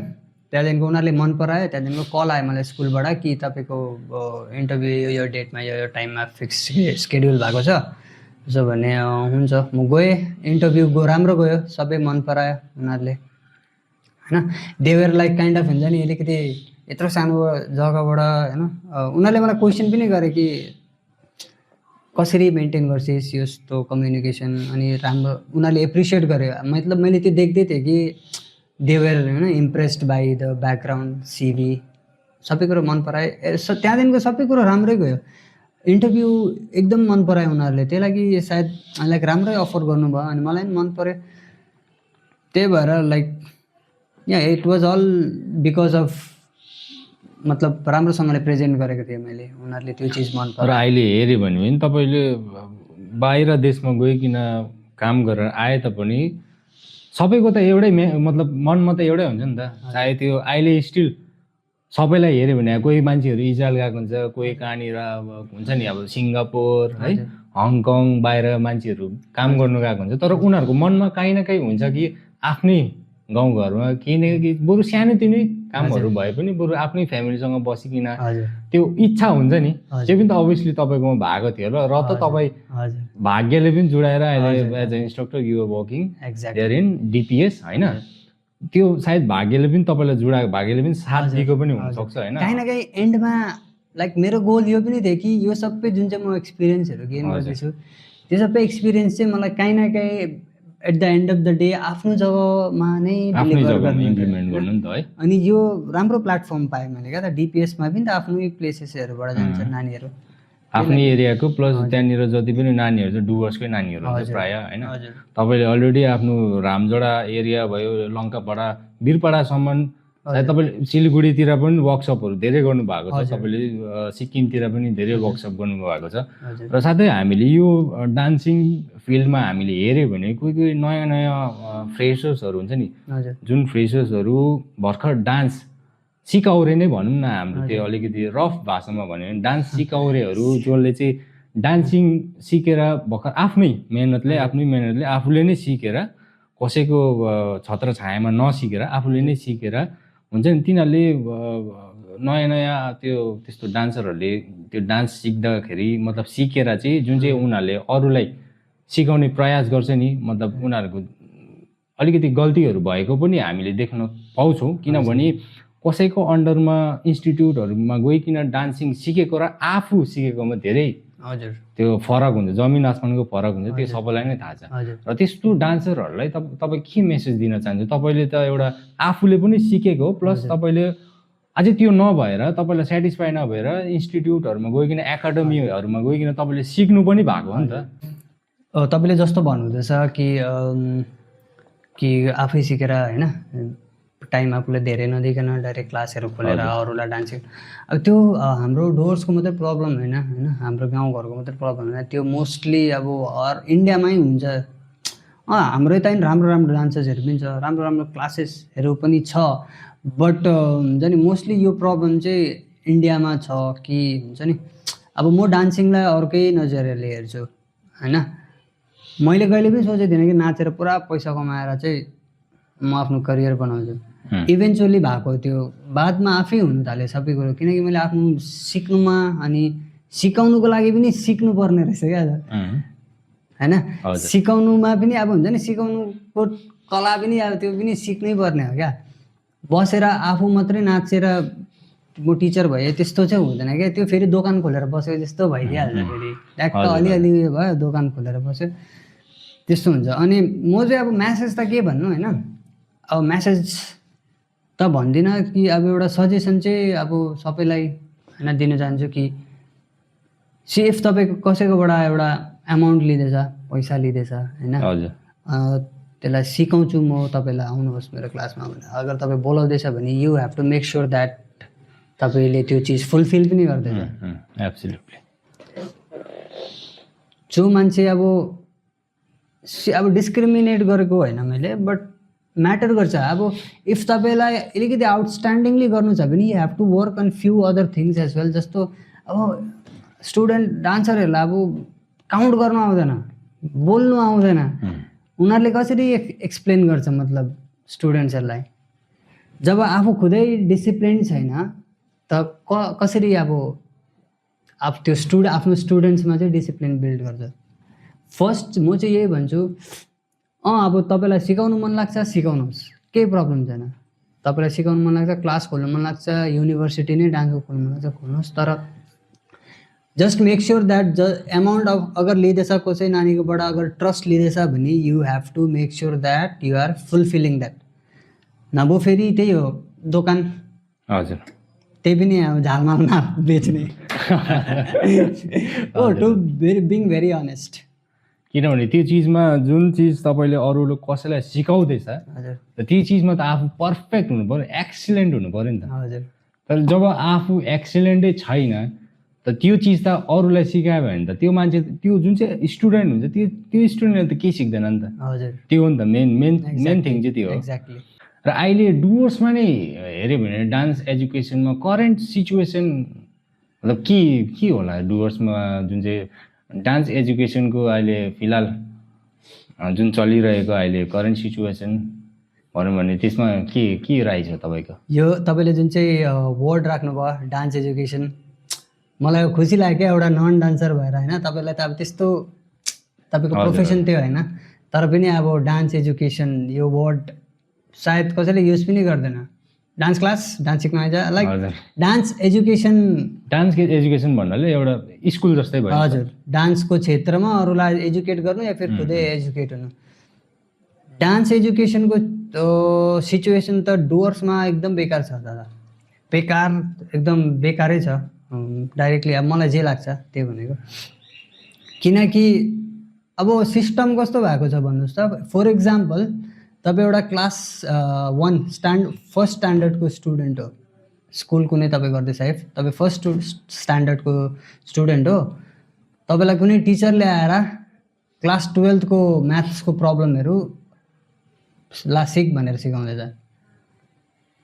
त्यहाँदेखिको उनीहरूले मन परायो। त्यहाँदेखिको कल आयो मलाई स्कुलबाट कि तपाईँको इन्टरभ्यू यो डेटमा यो टाइममा फिक्स स्केड्युल भएको छ। त्यसो भने हुन्छ, म गएँ, इन्टरभ्यू राम्रो गयो, सबै मन परायो उनीहरूले होइन। देवर लाइक काइन्ड अफ हुन्छ नि अलिकति यत्रो सानो जग्गाबाट होइन। उनीहरूले मलाई क्वेसन पनि गरे कि कसरी मेन्टेन गर्छिस् यस्तो कम्युनिकेसन, अनि राम्रो उनीहरूले एप्रिसिएट गर्यो। मतलब मैले त्यो देख्दै थिएँ कि दे वर होइन impressed by the background, CV, सबै कुरो मन परायो। त्यहाँदेखिको सबै कुरो राम्रै गयो, इन्टरभ्यू एकदम मन परायो उनीहरूले, त्यही लागि सायद लाइक राम्रै अफर गर्नुभयो अनि मलाई पनि मन पऱ्यो। त्यही भएर like it was all because of मतलब राम्रोसँगले प्रेजेन्ट गरेको थिएँ मैले, उनीहरूले त्यो चिज मन परायो। र अहिले हेऱ्यो भने तपाईँले बाहिर देशमा गइकन काम गरेर आए तापनि सबैको त एउटै मतलब मनमा त एउटै हुन्छ नि त, चाहे त्यो अहिले स्टिल सबैलाई हेऱ्यो भने कोही मान्छेहरू इजरायल गएको हुन्छ, कोही कहाँनिर अब हुन्छ नि अब सिङ्गापुर है, हङकङ बाहिर मान्छेहरू काम गर्नु गएको हुन्छ, तर उनीहरूको मनमा काहीँ न काहीँ हुन्छ कि आफ्नै गाउँघरमा केही न केही बरु सानोतिनो कामहरू भए पनि बरु आफ्नै फ्यामिलीसँग बसिकन त्यो इच्छा हुन्छ नि, त्यो पनि त अभियसली तपाईँकोमा भएको थियो र त तपाईँ भाग्यले पनि जुडाएर अहिले as a instructor you're working there in DPS होइन, त्यो सायद भाग्यले पनि तपाईँलाई जुडाएको, भाग्यले पनि साथ दिएको पनि हुनसक्छ होइन। काहीँ न काहीँ एन्डमा लाइक मेरो गोल यो पनि थियो कि यो सबै जुन चाहिँ म एक्सपिरियन्सहरू गेन गर्दैछु त्यो सबै एक्सपिरियन्स चाहिँ मलाई काहीँ न काहीँ at the end of the day आफ्नो जग्गामा नै इम्प्लिमेन्ट गर्नु नि त है। अनि यो राम्रो प्लेटफर्म पाएँ मैले क्या त, डिपिएसमा पनि त आफ्नै प्लेसेसहरूबाट जान्छ नानीहरू आफ्नै एरियाको, प्लस त्यहाँनिर जति पनि नानीहरू चाहिँ डुवर्सकै नानीहरू हुन्छ प्रायः होइन। तपाईँले अलरेडी आफ्नो रामजोडा एरिया भयो, लङ्कापाडा, वीरपाडासम्म, सायद तपाईँले सिलगढीतिर पनि वर्कसपहरू धेरै गर्नुभएको छ, तपाईँले सिक्किमतिर पनि धेरै वर्कसप गर्नुभएको छ। र साथै हामीले यो डान्सिङ फिल्डमा हामीले हेऱ्यो भने कोही कोही नयाँ नयाँ फ्रेसर्सहरू हुन्छ नि, जुन फ्रेसर्सहरू भर्खर डान्स सिकाउरे नै भनौँ न, हाम्रो त्यो अलिकति रफ भाषामा भन्यो भने डान्स सिकाउरेहरू, जसले चाहिँ डान्सिङ सिकेर भर्खर आफ्नै मेहनतले आफूले नै सिकेर, कसैको छत्र छायामा नसिकेर आफूले नै सिकेर हुन्छ नि, तिनीहरूले नयाँ नयाँ त्यस्तो डान्सरहरूले त्यो डान्स सिक्दाखेरि मतलब सिकेर चाहिँ जुन चाहिँ उनीहरूले अरूलाई सिकाउने प्रयास गर्छ नि, मतलब उनीहरूको अलिकति गल्तीहरू भएको पनि हामीले देख्न पाउँछौँ। किनभने कसैको अन्डरमा इन्स्टिट्युटहरूमा गइकन डान्सिङ सिकेको र आफू सिकेकोमा धेरै त्यो फरक हुन्छ, जमिन आसमानको फरक हुन्छ, त्यो सबैलाई नै थाहा छ। र त्यस्तो डान्सरहरूलाई तपाईँ के मेसेज दिन चाहन्छ? तपाईँले त एउटा आफूले पनि सिकेको हो, प्लस तपाईँले अझै त्यो नभएर तपाईँलाई सेटिस्फाई नभएर इन्स्टिट्युटहरूमा गइकन एकाडेमीहरूमा गइकन तपाईँले सिक्नु पनि भएको हो नि त। तपाईँले जस्तो भन्नुहुँदैछ कि आफै सिकेर होइन टाइम आफूले धेरै नदिकन डाइरेक्ट क्लासहरू खोलेर अरूलाई डान्सिङ, अब त्यो हाम्रो डुवर्सको मात्रै प्रब्लम होइन, हाम्रो गाउँघरको मात्रै प्रब्लम होइन, त्यो मोस्टली अब इन्डियामै हुन्छ। हाम्रो यता पनि राम्रो राम्रो डान्सर्सहरू पनि छ, राम्रो राम्रो क्लासेसहरू पनि छ, बट हुन्छ नि मोस्टली यो प्रब्लम चाहिँ इन्डियामा छ कि हुन्छ नि, अब म डान्सिङलाई अर्कै नजरले हेर्छु होइन। मैले कहिले पनि सोचेको थिइनँ कि नाचेर पुरा पैसा कमाएर चाहिँ म आफ्नो करियर बनाउँछु। इभेन्चुअली भएको त्यो बादमा आफै हुनु थाल्यो सबै कुरो, किनकि मैले आफ्नो सिक्नुमा अनि सिकाउनुको लागि पनि सिक्नु पर्ने रहेछ क्या होइन। सिकाउनुमा पनि अब हुन्छ नि, सिकाउनुको कला पनि अब त्यो पनि सिक्नै पर्ने हो क्या। बसेर आफू मात्रै नाचेर म टिचर भएँ त्यस्तो चाहिँ हुँदैन क्या, त्यो फेरि दोकान खोलेर बसेको जस्तो भइदिइहाल्छ, फेरि ट्याक्क अलिअलि उयो भयो दोकान खोलेर बस्यो त्यस्तो हुन्छ। अनि म चाहिँ अब म्यासेज त के भन्नु होइन, अब म्यासेज त भन्दिनँ कि अब एउटा सजेसन चाहिँ अब सबैलाई होइन दिन चाहन्छु कि इफ तपाईँको कसैकोबाट एउटा एमाउन्ट लिँदैछ, पैसा लिँदैछ होइन, त्यसलाई सिकाउँछु म, तपाईँलाई आउनुहोस् मेरो क्लासमा भने अगर तपाईँ बोलाउँदैछ भने you have to make sure that तपाईँले त्यो चिज फुलफिल पनि गर्दैछ। एब्सोल्युटली। जो मान्छे अब डिस्क्रिमिनेट गरेको होइन मैले, बट म्याटर गर्छ। अब इफ तपाईँलाई अलिकति आउटस्ट्यान्डिङली गर्नु छ भने you have to work on few other things as well. जस्तो अब स्टुडेन्ट डान्सरहरूलाई अब काउन्ट गर्नु आउँदैन, बोल्नु आउँदैन, उनीहरूले कसरी एक्सप्लेन गर्छ मतलब स्टुडेन्ट्सहरूलाई? जब आफू खुदै डिसिप्लिन छैन त कसरी अब त्यो आफ्नो स्टुडेन्ट्समा चाहिँ डिसिप्लिन बिल्ड गर्छ? फर्स्ट म चाहिँ यही भन्छु, अब तपाईँलाई सिकाउनु मन लाग्छ सिकाउनुहोस्, केही प्रब्लम छैन। तपाईँलाई सिकाउनु मन लाग्छ, क्लास खोल्नु मन लाग्छ, युनिभर्सिटी नै डान्सको खोल्नु मन लाग्छ, खोल्नुहोस्। तर just make sure that amount अगर लिँदैछ कसै नानीकोबाट, अगर ट्रस्ट लिँदैछ भने you have to make sure that you are fulfilling that. नभए फेरि त्यही हो दोकान, हजुर त्यही पनि अब झालमालमा बेच्ने हो, टु बिङ भेरी अनेस्ट। किनभने त्यो चिजमा जुन चिज तपाईँले अरूले कसैलाई सिकाउँदैछ त्यो चिजमा त आफू पर्फेक्ट हुनु पऱ्यो, एक्सिलेन्ट हुनु पऱ्यो नि त। हजुर। तर जब आफू एक्सिलेन्टै छैन त त्यो चिज त अरूलाई सिकायो भने त त्यो मान्छे, त्यो जुन चाहिँ स्टुडेन्ट हुन्छ त्यो स्टुडेन्टले त केही सिक्दैन नि त। हजुर। त्यो हो नि त मेन थिङ चाहिँ त्यो हो। एक्ज्याक्टली। र अहिले डुवर्समा नै हेऱ्यो भने डान्स एजुकेसनमा करेन्ट सिचुएसन मतलब के होला डुवर्समा? जुन चाहिँ डान्स एजुकेसनको अहिले फिलहाल जुन चलिरहेको अहिले करेन्ट सिचुएसन भनौँ भने त्यसमा के राय छ तपाईँको? यो तपाईँले जुन चाहिँ वर्ड राख्नुभयो डान्स एजुकेसन, मलाई खुसी लाग्यो क्या एउटा नन डान्सर भएर होइन। तपाईँलाई त अब त्यस्तो तपाईँको प्रोफेसन त्यो होइन, तर पनि अब डान्स एजुकेसन यो वर्ड सायद कसैले युज पनि गर्दैन। डान्स क्लास, डान्स सिक्न आइज, लाइक डान्स एजुकेसन भन्नाले एउटा स्कुल जस्तै भयो। हजुर, डान्सको क्षेत्रमा अरूलाई एजुकेट गर्नु या फिर खुदै एजुकेट हुनु। डान्स एजुकेसनको सिचुएसन त डुवर्समा एकदम बेकार छ दादा, बेकार, एकदम बेकारै छ डाइरेक्टली। अब मलाई जे लाग्छ त्यो भनेको, किनकि अब सिस्टम कस्तो भएको छ भन्नुहोस् त। फर इक्जाम्पल तपाईँ एउटा क्लास 1 फर्स्ट स्ट्यान्डर्डको स्टुडेन्ट हो, स्कुल कुनै तपाईँ गर्दैछ है, तपाईँ फर्स्ट स्ट्यान्डर्डको स्टुडेन्ट हो, तपाईँलाई कुनै टिचरले आएर क्लास 12को म्याथ्सको प्रब्लमहरू सिक भनेर सिकाउँदैछ।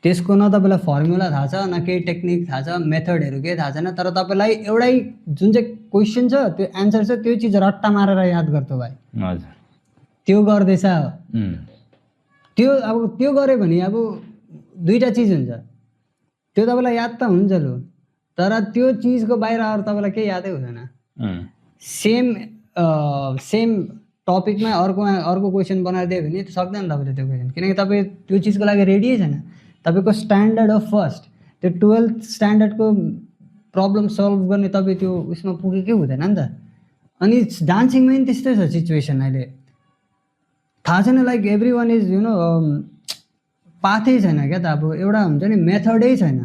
त्यसको न तपाईँलाई फर्मुला थाहा छ, न केही टेक्निक थाहा छ, मेथडहरू केही थाहा छैन, तर तपाईँलाई एउटै जुन चाहिँ क्वेसन छ त्यो एन्सर छ त्यो चिज रट्टा मारेर याद गर्छ भाइ। हजुर, त्यो गर्दैछ। त्यो अब त्यो गऱ्यो भने अब दुईवटा चिज हुन्छ, त्यो तपाईँलाई याद त हुन्छ लु, तर त्यो चिजको बाहिर अरू तपाईँलाई केही यादै हुँदैन। सेम टपिकमा अर्को क्वेसन बनाएर दियो भने सक्दैन तपाईँले त्यो क्वेसन, किनकि तपाईँ त्यो चिजको लागि रेडी छैन। तपाईँको स्ट्यान्डर्ड अफ फर्स्ट त्यो 12th स्ट्यान्डर्डको प्रब्लम सल्भ गर्ने तपाईँ त्यो उसमा पुगेकै हुँदैन नि त। अनि डान्सिङमा पनि त्यस्तै छ सिचुएसन अहिले, थाहा छैन, like everyone is you know पाथै छैन क्या त। अब एउटा हुन्छ नि मेथडै छैन,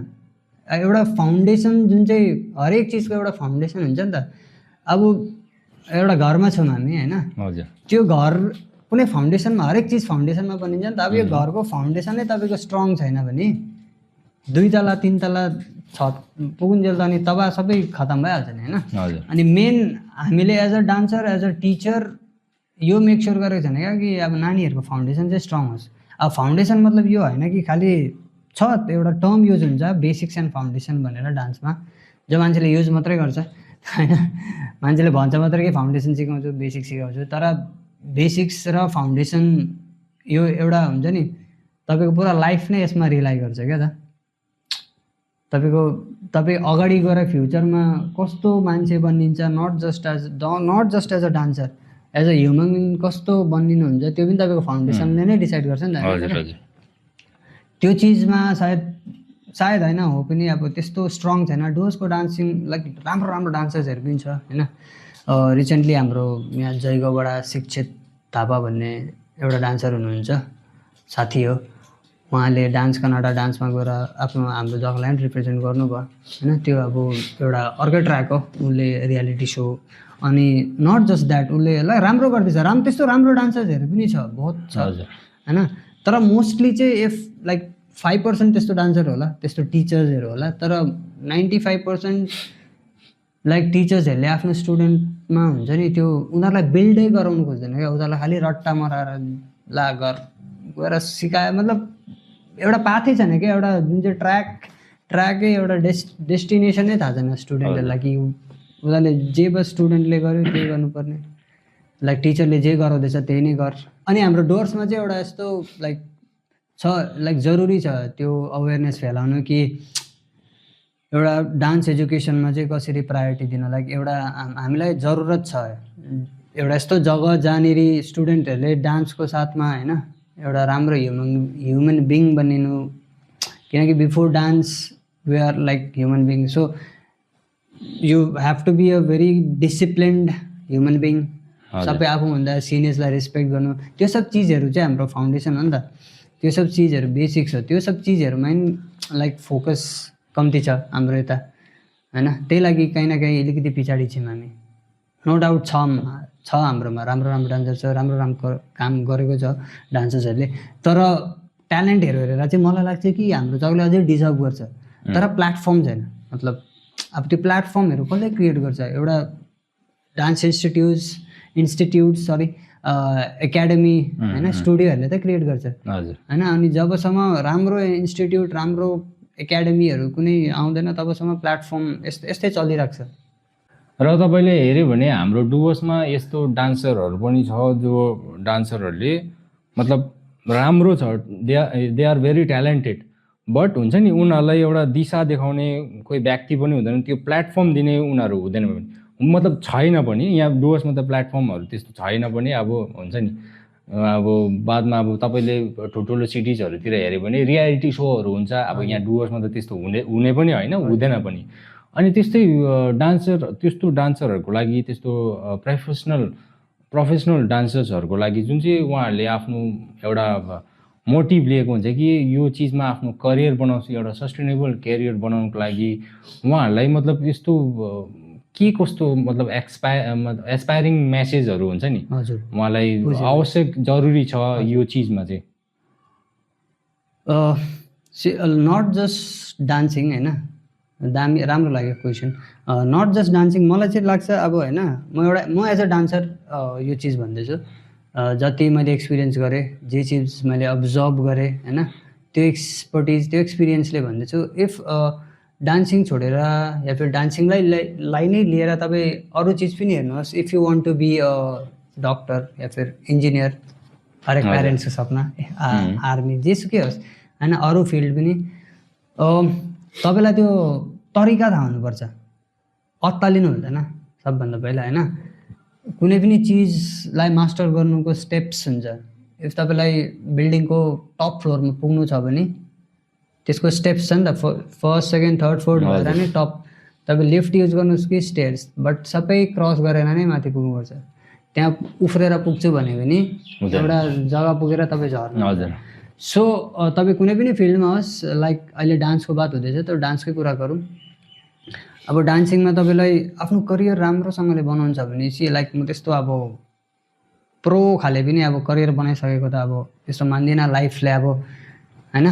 एउटा फाउन्डेसन जुन चाहिँ हरेक चिजको एउटा फाउन्डेसन हुन्छ नि त। अब एउटा घरमा छौँ हामी होइन, त्यो घर कुनै फाउन्डेसनमा, हरेक चिज फाउन्डेसनमा बनिन्छ नि त। अब यो घरको फाउन्डेसनै तपाईँको स्ट्रङ छैन भने 2 तला 3 तला छत पुगुन्जेल त अनि तपाईँ सबै खतम भइहाल्छ नि होइन। अनि मेन हामीले as a dancer, as a teacher यो मेक स्योर गरेको छैन क्या कि अब नानीहरूको फाउन्डेसन चाहिँ स्ट्रङ होस्। अब फाउन्डेसन मतलब यो होइन कि खालि छ एउटा टर्म युज हुन्छ बेसिक्स एन्ड फाउन्डेसन भनेर डान्समा, जो मान्छेले युज मात्रै गर्छ होइन। मान्छेले भन्छ मात्रै कि फाउन्डेसन सिकाउँछु, बेसिक सिकाउँछु, तर बेसिक्स र फाउन्डेसन यो एउटा हुन्छ नि तपाईँको पुरा लाइफ नै यसमा रिलाइ गर्छ क्या त। तपाईँ अगाडि गएर फ्युचरमा कस्तो मान्छे बनिन्छ, not just as a dancer, as a human being कस्तो बनिनुहुन्छ त्यो पनि तपाईँको फाउन्डेसनले नै डिसाइड गर्छ नि त। त्यो चिजमा सायद होइन हो पनि अब त्यस्तो स्ट्रङ छैन। डुवर्सको डान्सिङ लाइक राम्रो डान्सर्सहरू पनि छ होइन। रिसेन्टली हाम्रो यहाँ जयगाउँबाट शिक्षित थापा भन्ने एउटा डान्सर हुनुहुन्छ, साथी हो, उहाँले डान्स कनाडा डान्समा गएर हाम्रो जग्गालाई पनि रिप्रेजेन्ट गर्नुभयो होइन। त्यो अब एउटा अर्कै ट्र्याक हो, उसले रियालिटी सो, अनि नट जस्ट द्याट उसले राम्रो गर्दैछ, त्यस्तो राम्रो डान्सर्सहरू पनि छ, बहुत छ होइन। तर मोस्टली चाहिँ इफ लाइक 5% त्यस्तो डान्सर होला, त्यस्तो टिचर्सहरू होला, तर 95% लाइक टिचर्सहरूले आफ्नो स्टुडेन्टमा हुन्छ नि त्यो उनीहरूलाई बिल्डै गराउनु खोज्दैन क्या। उनीहरूलाई खालि रट्टा मराएर गएर सिकायो, मतलब एउटा पाथै छैन क्या, एउटा जुन चाहिँ ट्र्याकै एउटा डेस्टिनेसनै थाहा छैन स्टुडेन्टहरूलाई कि उनीहरूले जे बस स्टुडेन्टले गर्यो त्यही गर्नुपर्ने, लाइक टिचरले जे गराउँदैछ त्यही नै गर। अनि हाम्रो डोर्समा चाहिँ एउटा यस्तो लाइक छ, लाइक जरुरी छ त्यो अवेरनेस फैलाउनु कि एउटा डान्स एजुकेसनमा चाहिँ कसरी प्रायोरिटी दिन। लाइक एउटा हामीलाई जरुरत छ एउटा यस्तो जग्गा जहाँनिर स्टुडेन्टहरूले डान्सको साथमा होइन एउटा राम्रो ह्युमन बिङ बनिनु, किनकि before dance we are like human being, so you have to be a very disciplined human being. सबै आफूभन्दा सिनियर्सलाई रेस्पेक्ट गर्नु, त्यो सब चिजहरू चाहिँ हाम्रो फाउन्डेसन हो नि त। त्यो सब चिजहरू बेसिक्स हो, त्यो सब चिजहरूमा पनि लाइक फोकस कम्ती छ हाम्रो यता होइन। त्यही लागि कहीँ न कहीँ अलिकति पछाडि छौँ हामी। नो डाउट छ हाम्रोमा राम्रो डान्सर छ, राम्रो काम गरेको छ डान्सर्सहरूले, तर ट्यालेन्टहरू हेरेर चाहिँ मलाई लाग्छ कि हाम्रो जग्गाले अझै डिजर्भ गर्छ, तर प्लेटफर्म छैन। मतलब अब त्यो प्लेटफर्महरू कसले क्रिएट गर्छ? एउटा डान्स इन्स्टिट्युट एकाडेमी होइन, स्टुडियोहरूले त क्रिएट गर्छ होइन। अनि जबसम्म राम्रो इन्स्टिट्युट, राम्रो एकाडेमीहरू कुनै आउँदैन तबसम्म प्लेटफर्म यस्तै चलिरहेको छ। र तपाईँले हेऱ्यो भने हाम्रो डुवर्समा यस्तो डान्सरहरू पनि छ जो डान्सरहरूले मतलब राम्रो छ, they are very talented, but हुन्छ नि उनीहरूलाई एउटा दिशा देखाउने कोही व्यक्ति पनि हुँदैन, त्यो प्लेटफर्म दिने उनीहरू हुँदैन भने मतलब छैन पनि। यहाँ डुवर्समा त प्लेटफर्महरू त्यस्तो छैन पनि। अब हुन्छ नि अब बादमा अब तपाईँले ठुल्ठुलो सिटिजहरूतिर हेऱ्यो भने रियालिटी सोहरू हुन्छ, अब यहाँ डुवर्समा त त्यस्तो हुने पनि होइन, हुँदैन पनि। अनि त्यस्तै त्यस्तो डान्सरहरूको लागि, त्यस्तो प्रोफेसनल डान्सर्सहरूको लागि जुन चाहिँ उहाँहरूले आफ्नो एउटा मोटिभ लिएको हुन्छ कि यो चिजमा आफ्नो करियर बनाउँछु, एउटा सस्टेनेबल करियर बनाउनको लागि उहाँहरूलाई मतलब यस्तो के कस्तो मतलब एस्पायरिङ मेसेजहरू हुन्छ नि उहाँलाई आवश्यक जरुरी छ यो चिजमा चाहिँ? नट जस्ट डान्सिङ होइन, दामी राम्रो लाग्यो क्वेसन। नट जस्ट डान्सिङ, मलाई चाहिँ लाग्छ अब होइन, म एज अ डान्सर यो चिज भन्दैछु, जति मैले एक्सपिरियन्स गरेँ, जे चिज मैले अब्जर्भ गरेँ होइन, त्यो एक्सपर्टिज त्यो एक्सपिरियन्सले भन्दैछु, इफ डान्सिङ छोडेर या फिर डान्सिङलाई नै लिएर तपाईँ अरू चिज पनि हेर्नुहोस्। If you want to be a doctor या फिर इन्जिनियर, हरेक प्यारेन्ट्सको सपना, आर्मी, जेसुकै होस् होइन, अरू फिल्ड पनि तपाईँलाई त्यो तरिका थाहा हुनुपर्छ, अत्तालिनु हुँदैन सबभन्दा पहिला होइन। कुनै पनि चिजलाई मास्टर गर्नुको स्टेप्स हुन्छ। इफ तपाईँलाई बिल्डिङको टप फ्लोरमा पुग्नु छ भने त्यसको स्टेप्स छ नि त, फर्स्ट सेकेन्ड थर्ड फोर्थ भएर नै टप। तपाईँ लिफ्ट युज गर्नुहोस् कि स्टेयर्स, बट सबै क्रस गरेर नै माथि पुग्नुपर्छ। त्यहाँ उफ्रेर पुग्छु भन्यो भने एउटा जग्गा पुगेर तपाईँ झर्नु। सो तपाईँ कुनै पनि फिल्डमा होस्, लाइक अहिले डान्सको बात हुँदैछ, त्यो डान्सकै कुरा गरौँ। अब डान्सिङमा तपाईँलाई आफ्नो करियर राम्रोसँगले बनाउनु छ भने चाहिँ लाइक म त्यस्तो अब प्रो खाले पनि अब करियर बनाइसकेको त अब त्यस्तो मान्दिनँ। लाइफले अब होइन,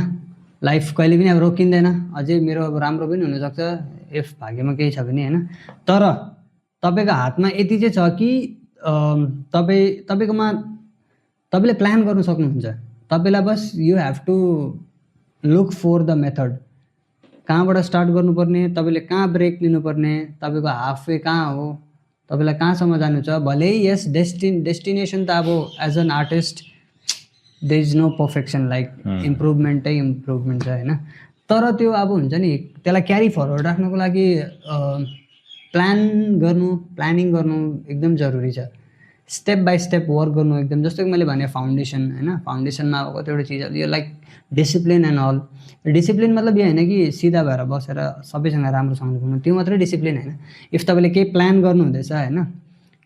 लाइफ कहिले पनि अब रोकिँदैन, अझै मेरो अब राम्रो पनि हुनसक्छ इफ भाग्यमा केही छ भने होइन। तर तपाईँको हातमा यति चाहिँ छ कि तपाईँले प्लान गर्नु सक्नुहुन्छ। तपाईँलाई बस you have to look for the method, कहाँबाट स्टार्ट गर्नुपर्ने, तपाईँले कहाँ ब्रेक लिनुपर्ने, तपाईँको हाफवे कहाँ हो, तपाईँलाई कहाँसम्म जानु छ। भले यस डेस्टिनेसन त अब as an artist there is no perfection, like improvement छ होइन। तर त्यो अब हुन्छ नि, त्यसलाई क्यारी फरवर्ड राख्नको लागि प्लानिङ गर्नु एकदम जरुरी छ। स्टेप बाई स्टेप वर्क गर्नु एकदम, जस्तो कि मैले भने फाउन्डेसन होइन, फाउन्डेसनमा अब कतिवटा चिजहरू यो like discipline and all. Discipline मतलब यो होइन कि सिधा भएर बसेर सबैसँग राम्रोसँग गर्नु, त्यो मात्रै डिसिप्लिन होइन। इफ तपाईँले केही प्लान गर्नुहुँदैछ होइन,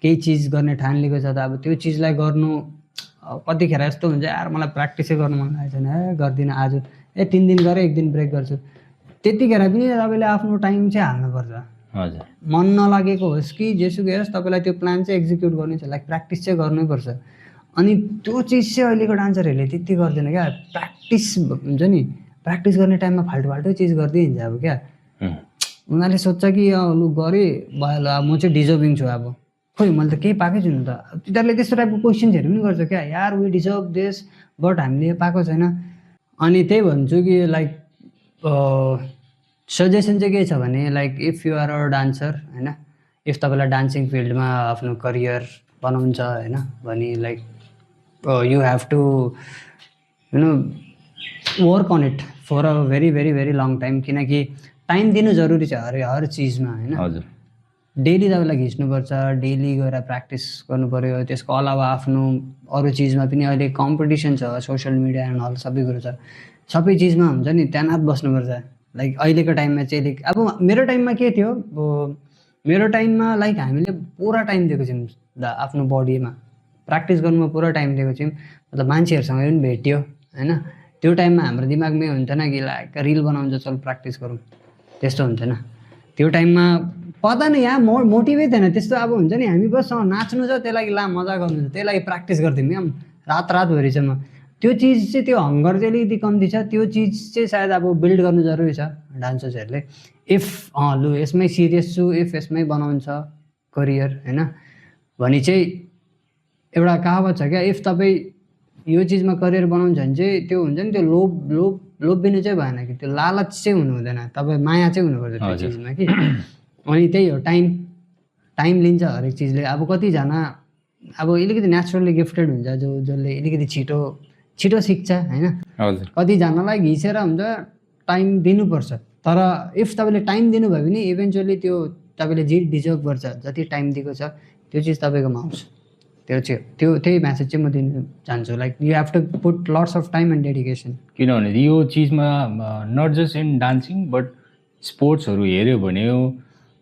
केही चिज गर्ने ठान लिएको छ त अब त्यो चिजलाई गर्नु कतिखेर यस्तो हुन्छ यार मलाई प्र्याक्टिसै गर्नु मन लागेको छैन, गर्दिनँ आज, 3 दिन गरेँ 1 दिन ब्रेक गर्छु। त्यतिखेर पनि तपाईँले आफ्नो टाइम चाहिँ हाल्नुपर्छ। हजुर, मन नलागेको होस् कि जेसुकै होस्, तपाईँलाई त्यो प्लान चाहिँ एक्जिक्युट गर्नु छ, लाइक प्र्याक्टिस चाहिँ गर्नैपर्छ। अनि त्यो चिज चाहिँ अहिलेको डान्सरहरूले त्यति गर्दैन क्या। प्र्याक्टिस हुन्छ नि, प्र्याक्टिस गर्ने टाइममा फाल्टो चिज गर्दै हिँड्छ अब क्या। उनीहरूले सोध्छ कि लु गरेँ भयो, ल म चाहिँ डिजर्भिङ छु, अब खोइ मैले त केही पाएकै छुइनँ त। तिनीहरूले त्यस्तो टाइपको क्वेसन्सहरू पनि गर्छ क्या, यार वी डिजर्भ दिस बट हामीले यो पाएको छैन। अनि त्यही भन्छु कि लाइक सजेसन चाहिँ के छ भने like if you are a dancer होइन, इफ तपाईँलाई डान्सिङ फिल्डमा आफ्नो करियर बनाउनु छ होइन भने like you have to work on it for a very very very long time. किनकि टाइम दिनु जरुरी छ हर चिजमा होइन। हजुर, डेली तपाईँलाई खिच्नुपर्छ, डेली गएर प्र्याक्टिस गर्नु पऱ्यो। त्यसको अलावा आफ्नो अरू चिजमा पनि अहिले कम्पिटिसन छ, सोसियल मिडिया एन्ड अल सबै कुरो छ। सबै चिजमा हुन्छ नि तैनात बस्नुपर्छ। लाइक अहिलेको टाइममा चाहिँ अब मेरो टाइममा के थियो, मेरो टाइममा लाइक हामीले पुरा टाइम दिएको छौँ आफ्नो बडीमा, प्र्याक्टिस गर्नुमा पुरा टाइम दिएको छौँ। मतलब मान्छेहरूसँग पनि भेट्यो होइन, त्यो टाइममा हाम्रो दिमागमै हुन्थेन कि लाइक रिल बनाउँछ चल प्र्याक्टिस गरौँ, त्यस्तो हुन्थेन। त्यो टाइममा पता नै यहाँ मोटिभै थिएन त्यस्तो। अब हुन्छ नि हामी बस नाच्नु छ त्यही लागि ला मजा गर्नु छ त्यही लागि प्र्याक्टिस गर्थ्यौँ क्या रातभरिसम्म। त्यो चिज चाहिँ त्यो हङ्गर चाहिँ अलिकति कम्ती छ। त्यो चिज चाहिँ सायद अब बिल्ड गर्नु जरुरी छ डान्सर्सहरूले। इफ लु यसमै सिरियस छु, इफ यसमै बनाउँछ करियर होइन भने चाहिँ एउटा कहावत छ क्या, इफ तपाईँ यो चिजमा करियर बनाउनु छ भने चाहिँ त्यो हुन्छ नि त्यो लोभिनु चाहिँ भएन कि, त्यो लालच चाहिँ हुनु हुँदैन, तपाईँ माया चाहिँ हुनुपर्छ त्यो चिजमा कि। अनि त्यही हो टाइम लिन्छ हरेक चिजले। अब कतिजना अब अलिकति नेचुरली गिफ्टेड हुन्छ जसले अलिकति छिटो सिक्छ होइन। हजुर कतिजनालाई घिसेर हुन्छ टाइम दिनुपर्छ, तर इफ तपाईँले टाइम दिनुभयो भने इभेन्चुअली त्यो तपाईँले जे डिजर्भ गर्छ जति टाइम दिएको छ त्यो चिज तपाईँकोमा आउँछ। त्यही म्यासेज चाहिँ म दिन चाहन्छु, like you have to put lots of time and dedication. किनभने यो चिजमा not just in dancing but स्पोर्ट्सहरू हेऱ्यो भने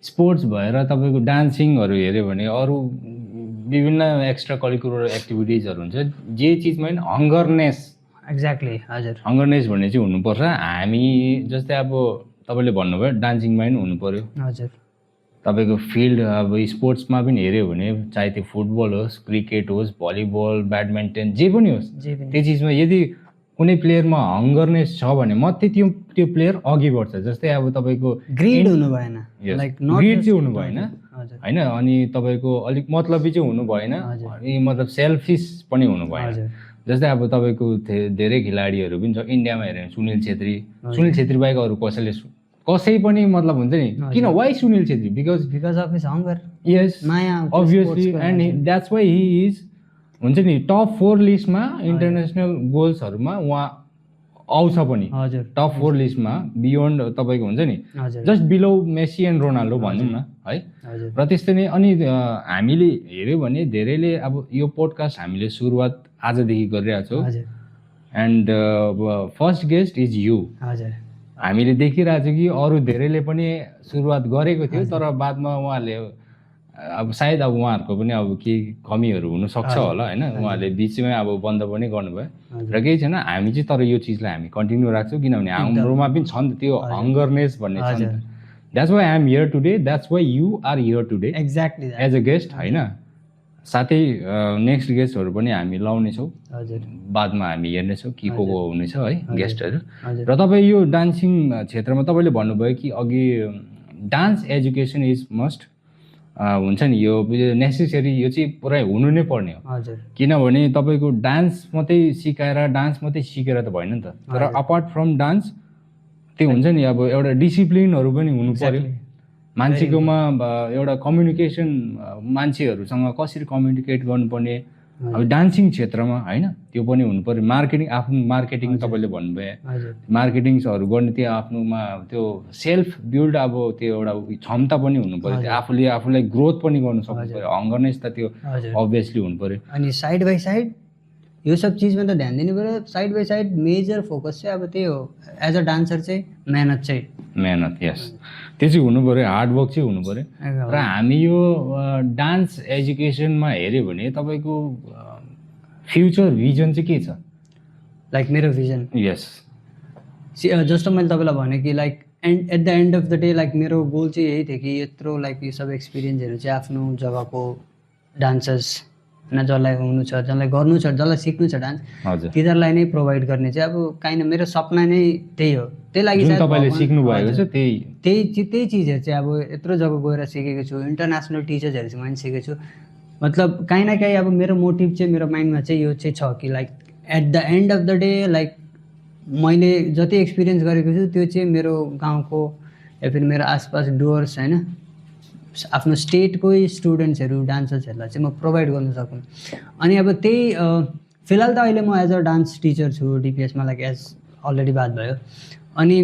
स्पोर्ट्स भएर तपाईँको डान्सिङहरू हेऱ्यो भने अरू विभिन्न एक्स्ट्रा करिकुलर एक्टिभिटिजहरू हुन्छ जे चिजमा पनि हङ्गरनेस। एक्ज्याक्टली हजुर, हङ्गरनेस भन्ने चाहिँ हुनुपर्छ। हामी जस्तै अब तपाईँले भन्नुभयो डान्सिङमा पनि हुनु पऱ्यो। हजुर तपाईँको फिल्ड अब स्पोर्ट्समा पनि हेऱ्यो भने चाहे त्यो फुटबल होस्, क्रिकेट होस्, भलिबल, ब्याडमिन्टन जे पनि होस्, त्यो चिजमा यदि कुनै प्लेयरमा हङ्गरनेस छ भने मात्रै त्यो प्लेयर अघि बढ्छ। जस्तै अब तपाईँको ग्रिड हुनु भएन, लाइक ग्रिड चाहिँ हुनु भएन होइन, अनि तपाईँको अलिक मतलबी चाहिँ हुनु भएन, अनि मतलब सेल्फिस पनि हुनु भएन। जस्तै अब तपाईँको धेरै खेलाडीहरू पनि छ इन्डियामा हेऱ्यो भने सुनिल छेत्री बाहेक अरू कसै पनि मतलब हुन्छ नि किन why Sunil Chhetri because of his hunger. यस माया obviously, and that's why he is हुन्छ नि टप 4 लिस्टमा इन्टरनेसनल गोल्सहरूमा उहाँ आउँछ पनि। हजुर टप 4 लिस्टमा बियोन्ड तपाईँको हुन्छ नि just below Messi and Ronaldo भनौँ न है। र त्यस्तै नै अनि हामीले हेऱ्यो भने धेरैले अब यो पोडकास्ट हामीले सुरुवात आजदेखि गरिरहेको छौँ and first guest is you. हजुर हामीले देखिरहेको छौँ कि अरू धेरैले पनि सुरुवात गरेको थियो तर बादमा उहाँहरूले अब सायद अब उहाँहरूको पनि अब केही कमीहरू हुनसक्छ होला होइन, उहाँहरूले बिचमै अब बन्द पनि गर्नुभयो र केही छैन। हामी चाहिँ तर यो चिजलाई हामी कन्टिन्यू राख्छौँ किनभने हाम्रोमा पनि छ नि त त्यो हङ्गरनेस भन्ने छ नि त। That's why I am here today, that's why you are here today exactly as a guest होइन। साथै नेक्स्ट गेस्टहरू पनि हामी लाउनेछौँ, बादमा हामी हेर्नेछौँ कि को हुनेछ है गेस्टहरू। र तपाईँ यो डान्सिङ क्षेत्रमा तपाईँले भन्नुभयो कि अघि डान्स एजुकेसन इज मस्ट हुन्छ नि, यो नेसेसरी, यो चाहिँ पुरै हुनु नै पर्ने हो। किनभने तपाईँको डान्स मात्रै सिकाएर डान्स मात्रै सिकेर त भएन नि त, तर अपार्ट फ्रम डान्स त्यो हुन्छ नि अब एउटा डिसिप्लिनहरू पनि हुनु पर्यो मान्छेकोमा। एउटा कम्युनिकेसन, मान्छेहरूसँग कसरी कम्युनिकेट गर्नुपर्ने अब डान्सिङ क्षेत्रमा होइन त्यो पनि हुनु पऱ्यो। मार्केटिङ, आफ्नो मार्केटिङ तपाईँले भन्नुभयो, मार्केटिङ्सहरू गर्ने त्यो आफ्नोमा त्यो सेल्फ बिल्ड अब त्यो एउटा क्षमता पनि हुनु पऱ्यो, त्यो आफूलाई ग्रोथ पनि गर्नु सक्नु पऱ्यो। हङ्गरनेस त त्यो अभियसली हुनु पऱ्यो। अनि साइड बाई साइड यो सब चिजमा त ध्यान दिनु पऱ्यो। Side by side major focus चाहिँ अब त्यही हो, एज अ डान्सर चाहिँ मेहनत यस त्यो चाहिँ हुनु पऱ्यो, हार्डवर्क चाहिँ हुनु पऱ्यो। र हामी यो डान्स एजुकेसनमा हेऱ्यो भने तपाईँको फ्युचर भिजन चाहिँ के छ? लाइक मेरो भिजन यस जस्तो मैले तपाईँलाई भने कि like at the end of the day like मेरो गोल चाहिँ यही थियो कि यत्रो लाइक यो सब एक्सपिरियन्सहरू चाहिँ आफ्नो जग्गाको डान्सर्स होइन जसलाई हुनु छ, जसलाई गर्नु छ, जसलाई सिक्नु छ डान्स, तिनीहरूलाई नै प्रोभाइड गर्ने चाहिँ अब काइन्ड मेरो सपना नै त्यही हो। त्यही लागि तपाईँले सिक्नु भएको छ त्यही चिजहरू चाहिँ अब यत्रो जग्गा गएर सिकेको छु, इन्टरनेसनल टिचर्सहरूसँग पनि सिकेको छु। मतलब काहीँ न काहीँ अब मेरो मोटिभ चाहिँ मेरो माइन्डमा चाहिँ यो चाहिँ छ कि like at the end of the day like मैले जति एक्सपिरियन्स गरेको छु त्यो चाहिँ मेरो गाउँको या फिर मेरो आसपास डुवर्स होइन आफ्नो स्टेटकै स्टुडेन्ट्सहरू डान्सर्सहरूलाई चाहिँ म प्रोभाइड गर्न सकौँ। अनि अब त्यही फिलहाल त अहिले म एज अ डान्स टिचर छु डिपिएसमा, लाइक एज अलरेडी बात भयो। अनि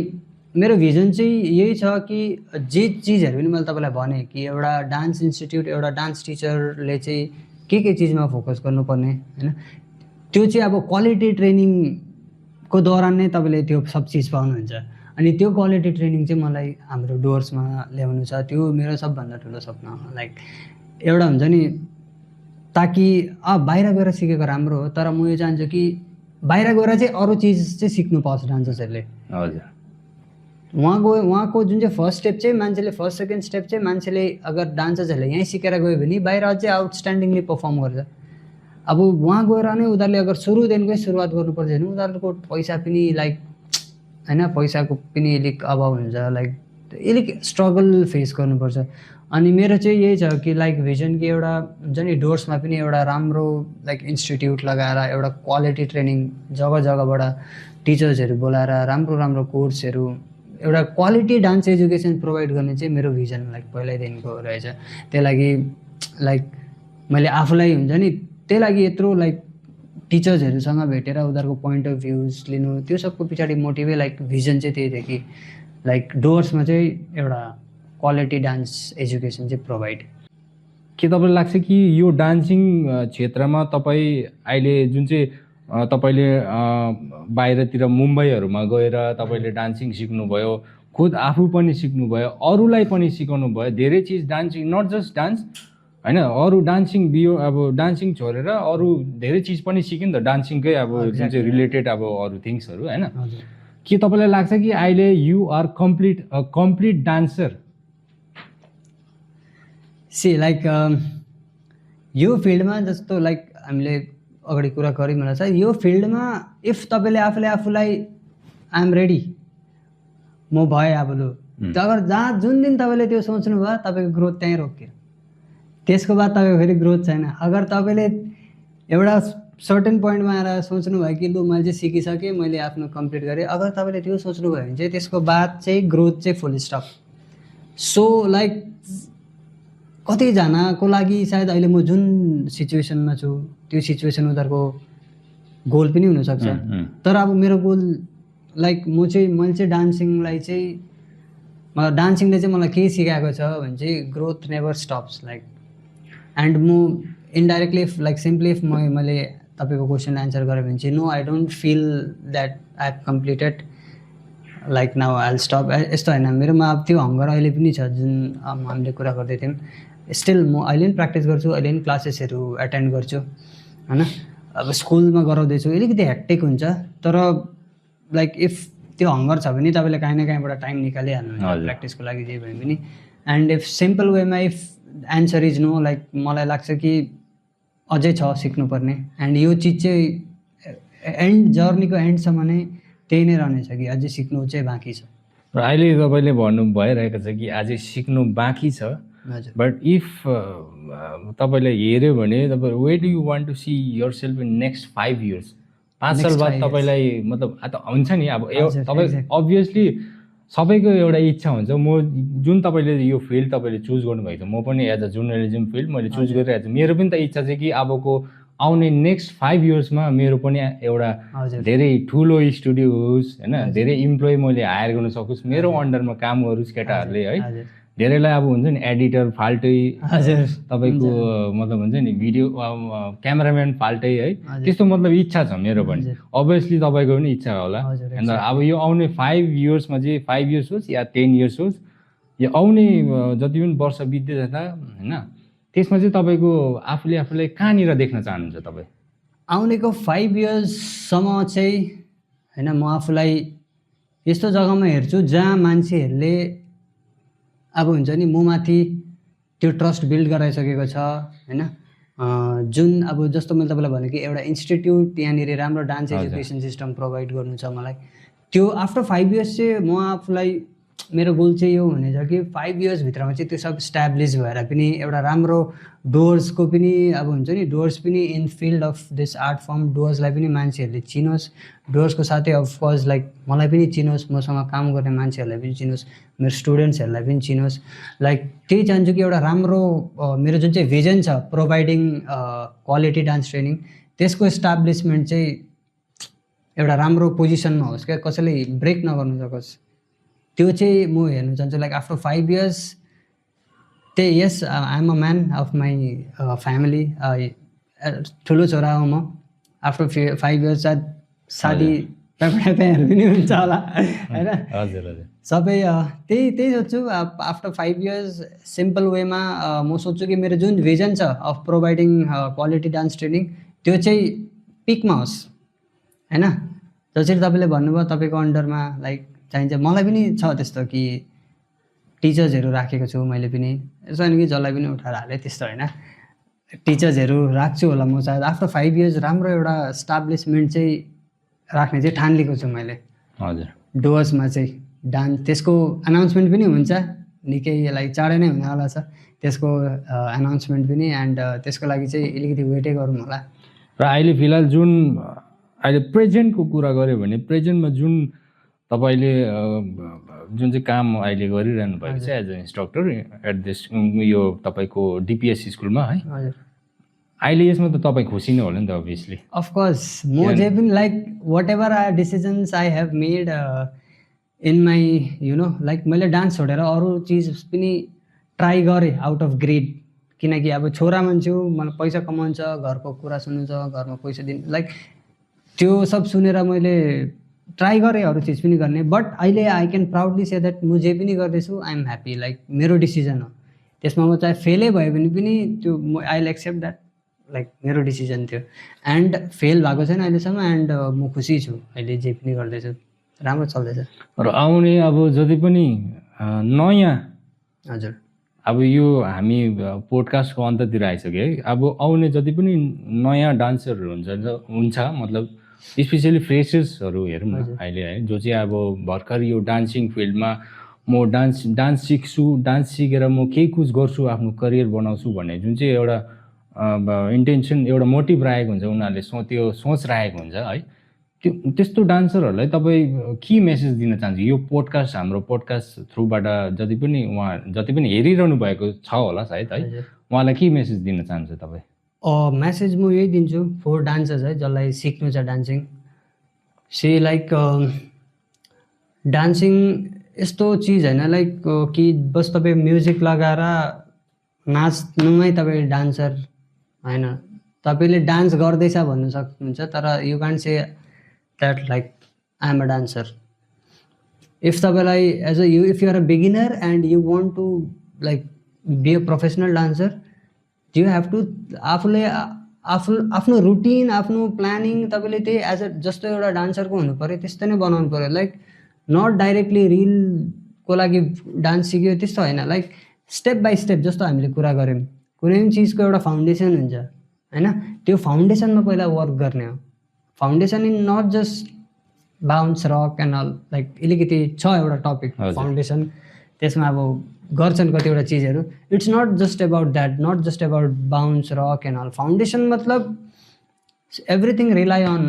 मेरो भिजन चाहिँ यही छ कि जे चिजहरू पनि मैले तपाईँलाई भने कि एउटा डान्स इन्स्टिट्युट, एउटा डान्स टिचरले चाहिँ के चिजमा फोकस गर्नुपर्ने होइन, त्यो चाहिँ अब क्वालिटी ट्रेनिङको दौरान नै तपाईँले त्यो सब चिज पाउनुहुन्छ। अनि त्यो क्वालिटी ट्रेनिङ चाहिँ मलाई हाम्रो डुवर्समा ल्याउनु छ, त्यो मेरो सबभन्दा ठुलो सपना हो। लाइक एउटा हुन्छ नि ताकि बाहिर गएर सिकेको राम्रो हो, तर म यो चाहन्छु कि बाहिर गएर चाहिँ अरू चिज चाहिँ सिक्नु पाओस् डान्सर्सहरूले। हजुर उहाँको जुन चाहिँ फर्स्ट स्टेप चाहिँ मान्छेले फर्स्ट सेकेन्ड स्टेप चाहिँ मान्छेले अगर डान्सर्सहरूले यहीँ सिकेर गयो भने बाहिर अझै आउटस्ट्यान्डिङली पर्फर्म गर्छ। अब वहाँ गएर नै उनीहरूले अगर सुरुदेखिकै सुरुवात गर्नुपर्छ भने उनीहरूको पैसा पनि लाइक होइन पैसाको पनि अलिक अभाव हुन्छ, लाइक अलिक स्ट्रगल फेस गर्नुपर्छ। अनि मेरो चाहिँ यही छ कि लाइक भिजन कि एउटा हुन्छ नि डोर्समा पनि एउटा राम्रो लाइक इन्स्टिट्युट लगाएर एउटा क्वालिटी ट्रेनिङ जग्गा जग्गाबाट टिचर्सहरू बोलाएर राम्रो कोर्सहरू एउटा क्वालिटी डान्स एजुकेसन प्रोभाइड गर्ने चाहिँ मेरो भिजन लाइक पहिल्यैदेखिको रहेछ। त्यही लागि लाइक मैले आफूलाई हुन्छ नि त्यही लागि यत्रो लाइक टिचर्सहरूसँग भेटेर उनीहरूको पोइन्ट अफ भ्युज लिनु त्यो सबको पछाडि मोटिभै लाइक भिजन चाहिँ त्यही थियो कि लाइक डुवर्समा चाहिँ एउटा क्वालिटी डान्स एजुकेसन चाहिँ प्रोभाइड। के तपाईँलाई लाग्छ कि यो डान्सिङ क्षेत्रमा तपाईँ अहिले जुन चाहिँ तपाईँले बाहिरतिर मुम्बईहरूमा गएर तपाईँले डान्सिङ सिक्नुभयो, खुद आफू पनि सिक्नुभयो, अरूलाई पनि सिकाउनु भयो, धेरै चिज डान्सिङ नट जस्ट डान्स होइन, अरू डान्सिङ अब डान्सिङ छोडेर अरू धेरै चिज पनि सिक्यो नि त डान्सिङकै अब जुन चाहिँ रिलेटेड अब अरू थिङ्सहरू होइन। के तपाईँलाई लाग्छ कि अहिले you are complete dancer? See like यो फिल्डमा जस्तो लाइक हामीले अगाडि कुरा गऱ्यौँ मलाई चाहिँ यो फिल्डमा इफ तपाईँले आफूलाई आइएम रेडी म भएँ अब लु अगर जहाँ जुन दिन तपाईँले त्यो सोच्नु भयो तपाईँको ग्रोथ त्यहीँ रोकियो, त्यसको बाद तपाईँको फेरि ग्रोथ छैन। अगर तपाईँले एउटा सर्टेन पोइन्टमा आएर सोच्नुभयो कि लु मैले चाहिँ सिकिसकेँ, मैले आफ्नो कम्प्लिट गरेँ, अगर तपाईँले त्यो सोच्नुभयो भने चाहिँ त्यसको बाद चाहिँ ग्रोथ चाहिँ फुल स्टप। सो लाइक कतिजनाको लागि सायद अहिले म जुन सिचुएसनमा छु त्यो सिचुएसन उनीहरूको गोल पनि हुनसक्छ, तर अब मेरो गोल लाइक मैले चाहिँ डान्सिङलाई चाहिँ मतलब डान्सिङले चाहिँ मलाई के सिकाएको छ भने चाहिँ growth never stops like. And म इन्डाइरेक्टली लाइक सिम्पली मैले तपाईँको क्वेसन एन्सर गरेँ भने चाहिँ no I don't feel that I have completed like now I will stop. यस्तो होइन, मेरोमा अब त्यो हङ्गर अहिले पनि छ जुन हामीले कुरा गर्दै थियौँ। स्टिल म अहिले पनि प्र्याक्टिस गर्छु, अहिले पनि क्लासेसहरू एटेन्ड गर्छु होइन। अब स्कुलमा गराउँदैछु, अलिकति हेक्टिक हुन्छ, तर लाइक इफ त्यो हङ्गर छ भने तपाईँले काहीँ न काहीँबाट टाइम निकालिहाल्नुहुन्छ प्र्याक्टिसको लागि जे भने पनि। एन्ड इफ सिम्पल वेमा if answer is know like मलाई लाग्छ कि अझै छ सिक्नुपर्ने। एन्ड यो चिज चाहिँ एन्ड जर्नीको एन्डसम्म नै त्यही नै रहनेछ कि अझै सिक्नु चाहिँ बाँकी छ। र अहिले तपाईँले भन्नु भइरहेको छ कि अझै सिक्नु बाँकी छ, बट इफ तपाईँले हेऱ्यो भने तपाईँ where do you want to see yourself in next 5 years? 5 साल बाद तपाईँलाई मतलब हुन्छ नि अब तपाईँ अभियसली सबैको एउटा इच्छा हुन्छ। म जुन तपाईँले यो फिल्ड तपाईँले चुज गर्नुभएको छ, म पनि एज अ जर्नलिजम फिल्ड मैले चुज गरिरहेको छु। मेरो पनि त इच्छा छ कि अबको आउने नेक्स्ट 5 yearsमा मेरो पनि एउटा धेरै ठुलो स्टुडियो होस् होइन, धेरै इम्प्लोइ मैले हायर गर्न सकोस्, मेरो अन्डरमा काम गरोस् केटाहरूले है। धेरैलाई अब हुन्छ नि एडिटर फाल्टै, तपाईँको मतलब हुन्छ नि भिडियो क्यामेराम्यान फाल्टै है, त्यस्तो मतलब इच्छा छ मेरो पनि। अभियसली तपाईँको पनि इच्छा होला। अन्त अब यो आउने 5 yearsमा चाहिँ 5 years होस् या 10 years होस्, यो आउने जति पनि वर्ष बित्दै जाँदा होइन, त्यसमा चाहिँ तपाईँको आफूलाई कहाँनिर देख्न चाहनुहुन्छ तपाईँ? आउनेको 5 yearsसम्म चाहिँ होइन म आफूलाई यस्तो जग्गामा हेर्छु जहाँ मान्छेहरूले अब हुन्छ नि म माथि त्यो ट्रस्ट बिल्ड गराइसकेको छ होइन। जुन अब जस्तो मैले तपाईँलाई भने कि एउटा इन्स्टिट्युट यहाँनिर राम्रो डान्स एजुकेसन सिस्टम प्रोभाइड गर्नु छ मलाई, त्यो आफ्टर 5 years चाहिँ म आफूलाई मेरो गोल चाहिँ यो हुनेछ कि 5 years भित्रमा चाहिँ त्यो सब इस्ट्याब्लिस भएर पनि एउटा राम्रो डुवर्सको पनि अब हुन्छ नि डुवर्स पनि in field of this art form डुवर्सलाई पनि मान्छेहरूले चिनोस्, डुवर्सको साथै अफकोर्स लाइक मलाई पनि चिनोस्, मसँग काम गर्ने मान्छेहरूलाई पनि चिनोस्, मेरो स्टुडेन्ट्सहरूलाई पनि चिनोस्। लाइक त्यही चाहन्छु कि एउटा राम्रो मेरो जुन चाहिँ भिजन छ प्रोभाइडिङ क्वालिटी डान्स ट्रेनिङ, त्यसको इस्टाब्लिसमेन्ट चाहिँ एउटा राम्रो पोजिसनमा होस् क्या, कसैले ब्रेक नगर्नु सकोस्, त्यो चाहिँ म हेर्नु चाहन्छु। लाइक आफ्टर 5 years त्यही yes I am a man of my family, ठुलो छोरा हो म। आफ्टर 5 years साथी प्यापहरू पनि हुन्छ होला होइन। हजुर हजुर सबै त्यही सोध्छु। आफ्टर 5 years सिम्पल वेमा म सोध्छु कि मेरो जुन भिजन छ of providing quality dance training त्यो चाहिँ पिकमा होस् होइन। जसरी तपाईँले भन्नुभयो तपाईँको अन्डरमा लाइक चाहिन्छ, मलाई पनि छ त्यस्तो कि टिचर्सहरू राखेको छु मैले पनि, यसो होइन कि जसलाई पनि उठाएर हालेँ त्यस्तो होइन, टिचर्सहरू राख्छु होला म सायद। आफ्टर 5 years राम्रो एउटा इस्टाब्लिसमेन्ट चाहिँ राख्ने चाहिँ ठानिएको छु मैले हजुर डुवर्समा चाहिँ डान्स। त्यसको अनाउन्समेन्ट पनि हुन्छ निकै लाइक चाँडै नै हुनेवाला छ त्यसको अनाउन्समेन्ट पनि। एन्ड त्यसको लागि चाहिँ अलिकति वेटै गरौँ होला। र अहिले फिलहाल जुन अहिले प्रेजेन्टको कुरा गऱ्यो भने प्रेजेन्टमा जुन तपाईँले जुन चाहिँ काम अहिले गरिरहनु भएको छ as a instructor at this यो तपाईँको डिपिएस स्कुलमा है, हजुर अहिले यसमा त तपाईँ खुसी नै होला नि त अभियसली। अफकोर्स म जे पनि like whatever decisions I have made in my like मैले डान्स छोडेर अरू चिज पनि ट्राई गरेँ आउट अफ ग्रेड, किनकि अब छोरा मान्छे हो, मलाई पैसा कमाउनु छ, घरको कुरा सुन्नु छ, घरमा पैसा दिनु, लाइक त्यो सब सुनेर मैले ट्राई गरेँ अरू चिज पनि गर्ने। बट अहिले I can proudly say that म जे पनि गर्दैछु आई एम ह्याप्पी, लाइक मेरो डिसिजन हो, त्यसमा म चाहे फेलै भयो भने पनि त्यो I will accept that, like मेरो डिसिजन थियो एन्ड फेल भएको छैन अहिलेसम्म एन्ड म खुसी छु अहिले जे पनि गर्दैछु, राम्रो चल्दैछ। र आउने अब जति पनि नयाँ, हजुर अब यो हामी पोडकास्टको अन्ततिर आइसक्यो है, अब आउने जति पनि नयाँ डान्सरहरू हुन्छ मतलब स्पेसली फ्रेसर्सहरू हेरौँ न अहिले है, जो चाहिँ अब भर्खर यो डान्सिङ फिल्डमा म डान्स सिक्छु, डान्स सिकेर म केही कुछ गर्छु, आफ्नो करियर बनाउँछु भन्ने जुन चाहिँ एउटा इन्टेन्सन, एउटा मोटिभ राखेको हुन्छ, उनीहरूले त्यो सोच राखेको हुन्छ है, त्यस्तो डान्सरहरूलाई तपाईँ के मेसेज दिन चाहन्छु? यो पोडकास्ट, हाम्रो पोडकास्ट थ्रुबाट जति पनि हेरिरहनु भएको छ होला सायद है, उहाँलाई के मेसेज दिन चाहन्छ तपाईँ? मेसेज म यही दिन्छु फर डान्सर्स है, जसलाई सिक्नु छ डान्सिङ, सी लाइक डान्सिङ यस्तो चिज होइन लाइक कि बस तपाईँ म्युजिक लगाएर नाच्नुमै तपाईँ डान्सर होइन, तपाईँले डान्स गर्दैछ भन्नु सक्नुहुन्छ, तर you can't say that like I am a dancer. If तपाईँलाई as a if you are a beginner and you want to like be a professional dancer, you have to आफूले आफ्नो routine, आफ्नो planning तपाईँले त्यही as a जस्तो एउटा डान्सरको हुनु पऱ्यो त्यस्तो नै बनाउनु पऱ्यो, लाइक नट डाइरेक्टली रिलको लागि डान्स सिक्यो त्यस्तो होइन, लाइक स्टेप बाई स्टेप जस्तो हामीले कुरा गऱ्यौँ, कुनै पनि चिजको एउटा फाउन्डेसन हुन्छ होइन, त्यो फाउन्डेसनमा पहिला वर्क गर्ने हो। Foundation in not just bounce rock and all, like अलिकति छ एउटा टपिक फाउन्डेसन, त्यसमा अब गर्छन् कतिवटा चिजहरू, it's not just about that, not just about bounce rock and all. Foundation मतलब एभ्रिथिङ रिलाइ अन,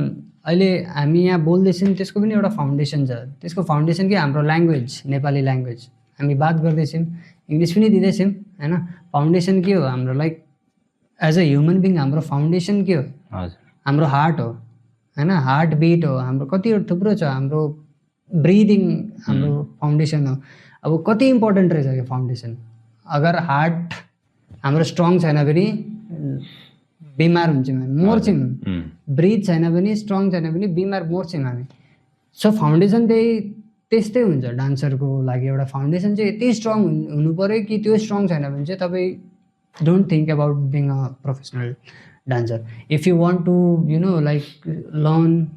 अहिले हामी यहाँ बोल्दैछौँ त्यसको पनि एउटा फाउन्डेसन छ, त्यसको फाउन्डेसन के हाम्रो ल्याङ्ग्वेज, नेपाली ल्याङ्ग्वेज हामी बात गर्दैछौँ, इङ्ग्लिस पनि दिँदैछौँ होइन, फाउन्डेसन के हो हाम्रो, like as a human being हाम्रो फाउन्डेसन के हो, हाम्रो हार्ट हो होइन, हार्ट बिट हो हाम्रो, कतिवटा थुप्रो छ, हाम्रो ब्रिदिङ हाम्रो फाउन्डेसन हो। अब कति इम्पोर्टेन्ट रहेछ यो फाउन्डेसन, अगर हार्ट हाम्रो स्ट्रङ छैन भने बिमार हुन्छौँ हामी, मर्छौँ, ब्रिथ छैन भने, स्ट्रङ छैन भने बिमार मर्छौँ हामी। सो फाउन्डेसन त्यस्तै हुन्छ डान्सरको लागि, एउटा फाउन्डेसन चाहिँ यति स्ट्रङ हुनु पऱ्यो कि त्यो स्ट्रङ छैन भने चाहिँ तपाईँ don't think about being a professional dancer. If you want to like learn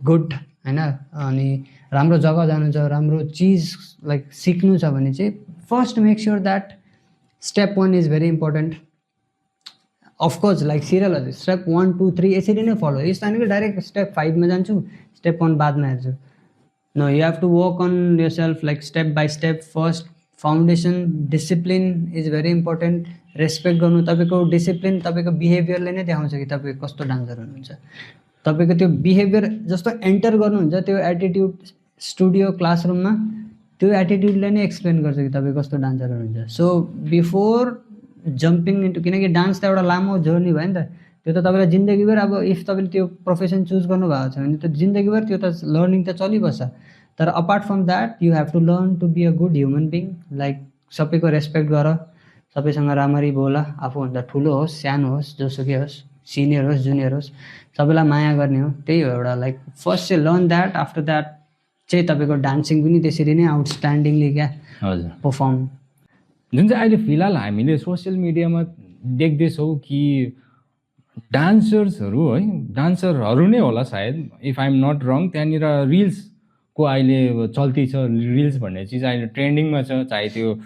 good होइन, अनि राम्रो जग्गा जानु छ, राम्रो चिज लाइक सिक्नु छ भने चाहिँ first make sure that step 1 is very important. Of course like सिरियलहरू स्टेप 1, 2, 3 यसरी नै फलो, यस्तो होइन कि डाइरेक्ट स्टेप 5मा जान्छु स्टेप 1 बादमा हेर्छु, no, you have to work on yourself like step by step. First foundation, discipline is very important, respect गर्नु, तपाईँको डिसिप्लिन तपाईँको बिहेभियरले नै देखाउँछ कि तपाईँ कस्तो डान्सर हुनुहुन्छ, तपाईँको त्यो बिहेभियर जस्तो एन्टर गर्नुहुन्छ त्यो एटिट्युड स्टुडियो क्लासरुममा, त्यो एटिट्युडले नै एक्सप्लेन गर्छ कि तपाईँ कस्तो डान्सर हुनुहुन्छ। सो बिफोर जम्पिङ इन्टु, किनकि डान्स त एउटा लामो जर्नी भयो नि त, त्यो त तपाईँलाई जिन्दगीभर, अब इफ तपाईँले त्यो प्रोफेसन चुज गर्नुभएको छ भने त जिन्दगीभर त्यो त लर्निङ त चलिबस्छ, तर apart from that you have to learn to be a good human being, like सबैको रेस्पेक्ट गर, सबैसँग राम्ररी बोल, आफूभन्दा ठुलो होस् सानो होस् जोसुकै होस्, सिनियर होस् जुनियर होस्, सबैलाई माया गर्ने हो, त्यही हो एउटा लाइक फर्स्ट चाहिँ लर्न द्याट, आफ्टर द्याट चाहिँ तपाईँको डान्सिङ पनि त्यसरी नै आउटस्ट्यान्डिङली क्या पर्फर्म। जुन चाहिँ अहिले फिलहाल हामीले सोसियल मिडियामा देख्दैछौँ कि डान्सरहरू नै होला सायद, इफ आइएम नट रङ, त्यहाँनिर रिल्सको अहिले चल्ती छ, रिल्स भन्ने चिज अहिले ट्रेन्डिङमा छ, चाहे त्यो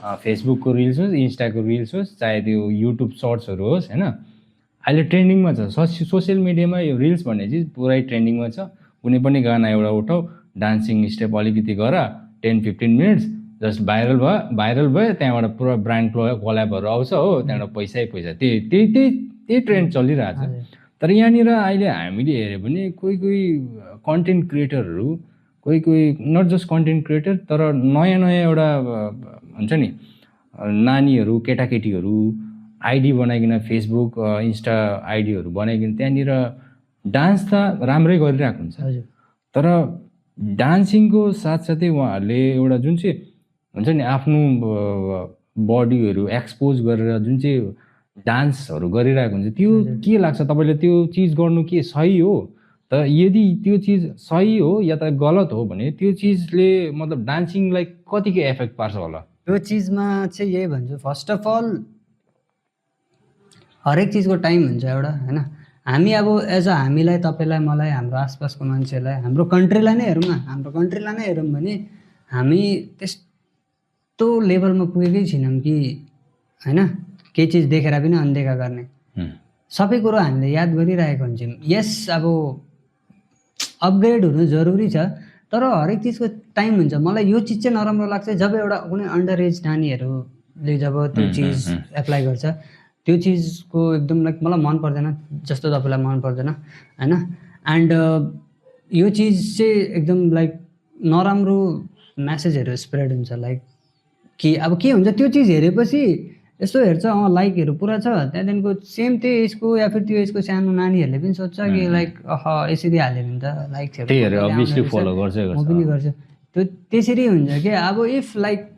फेसबुकको रिल्स होस्, इन्स्टाको रिल्स होस्, चाहे त्यो युट्युब सर्ट्सहरू होस् होइन, अहिले ट्रेन्डिङमा छ। सोसियल मिडियामा यो रिल्स भन्ने चिज पुरै ट्रेन्डिङमा छ। कुनै पनि गाना एउटा उठाउ, डान्सिङ स्टेप अलिकति गर, 10-15 मिनट्स जस्ट भाइरल भयो, त्यहाँबाट पुरा ब्रान्ड कोल्याबहरू आउँछ हो, त्यहाँबाट पैसै पैसा, त्यही ट्रेन्ड चलिरहेछ। तर यहाँनिर अहिले हामीले हेऱ्यो भने कोही कन्टेन्ट क्रिएटरहरू कोही कोही नट जस्ट कन्टेन्ट क्रिएटर तर नयाँ नयाँ एउटा हुन्छ नि नानीहरू केटाकेटीहरू आइडी बनाइकन फेसबुक इन्स्टा आइडीहरू बनाइकन त्यहाँनिर डान्स त राम्रै गरिरहेको हुन्छ हजुर तर डान्सिङको साथसाथै उहाँहरूले एउटा जुन चाहिँ हुन्छ नि आफ्नो बडीहरू एक्सपोज गरेर जुन चाहिँ डान्सहरू गरिरहेको हुन्छ त्यो के लाग्छ तपाईँले त्यो चिज गर्नु के सही हो त यदि त्यो चिज सही हो या त गलत हो भने त्यो चिजले मतलब डान्सिङलाई कतिको एफेक्ट पार्छ होला त्यो चिजमा चाहिँ यही भन्छु फर्स्ट अफ अल हरेक चिजको टाइम हुन्छ एउटा होइन हामी अब एज अ हामीलाई तपाईँलाई मलाई हाम्रो आसपासको मान्छेलाई हाम्रो कन्ट्रीलाई नै हेरौँ न हाम्रो कन्ट्रीलाई नै हेरौँ भने हामी त्यस्तो लेभलमा पुगेकै छैनौँ कि होइन केही चिज देखेर पनि अनदेखा गर्ने सबै कुरो हामीले याद गरिरहेको हुन्छौँ यस अब अपग्रेड हुनु जरुरी छ तर हरेक चिजको टाइम हुन्छ मलाई यो चिज चाहिँ नराम्रो लाग्छ जब एउटा कुनै अन्डर एज नानीहरूले जब त्यो चिज एप्लाई गर्छ त्यो चिजको एकदम लाइक मलाई मन पर्दैन जस्तो तपाईँलाई मन पर्दैन होइन एन्ड यो चिज चाहिँ एकदम लाइक नराम्रो म्यासेजहरू स्प्रेड हुन्छ लाइक कि अब के हुन्छ त्यो चिज हेरेपछि यस्तो हेर्छ लाइकहरू पुरा छ त्यहाँदेखिको सेम त्यही एजको या फिर त्यो एजको सानो नानीहरूले पनि सोध्छ कि लाइक यसरी हाल्यो भने त लाइक्सहरू म पनि गर्छु त्यो त्यसरी हुन्छ कि अब इफ लाइक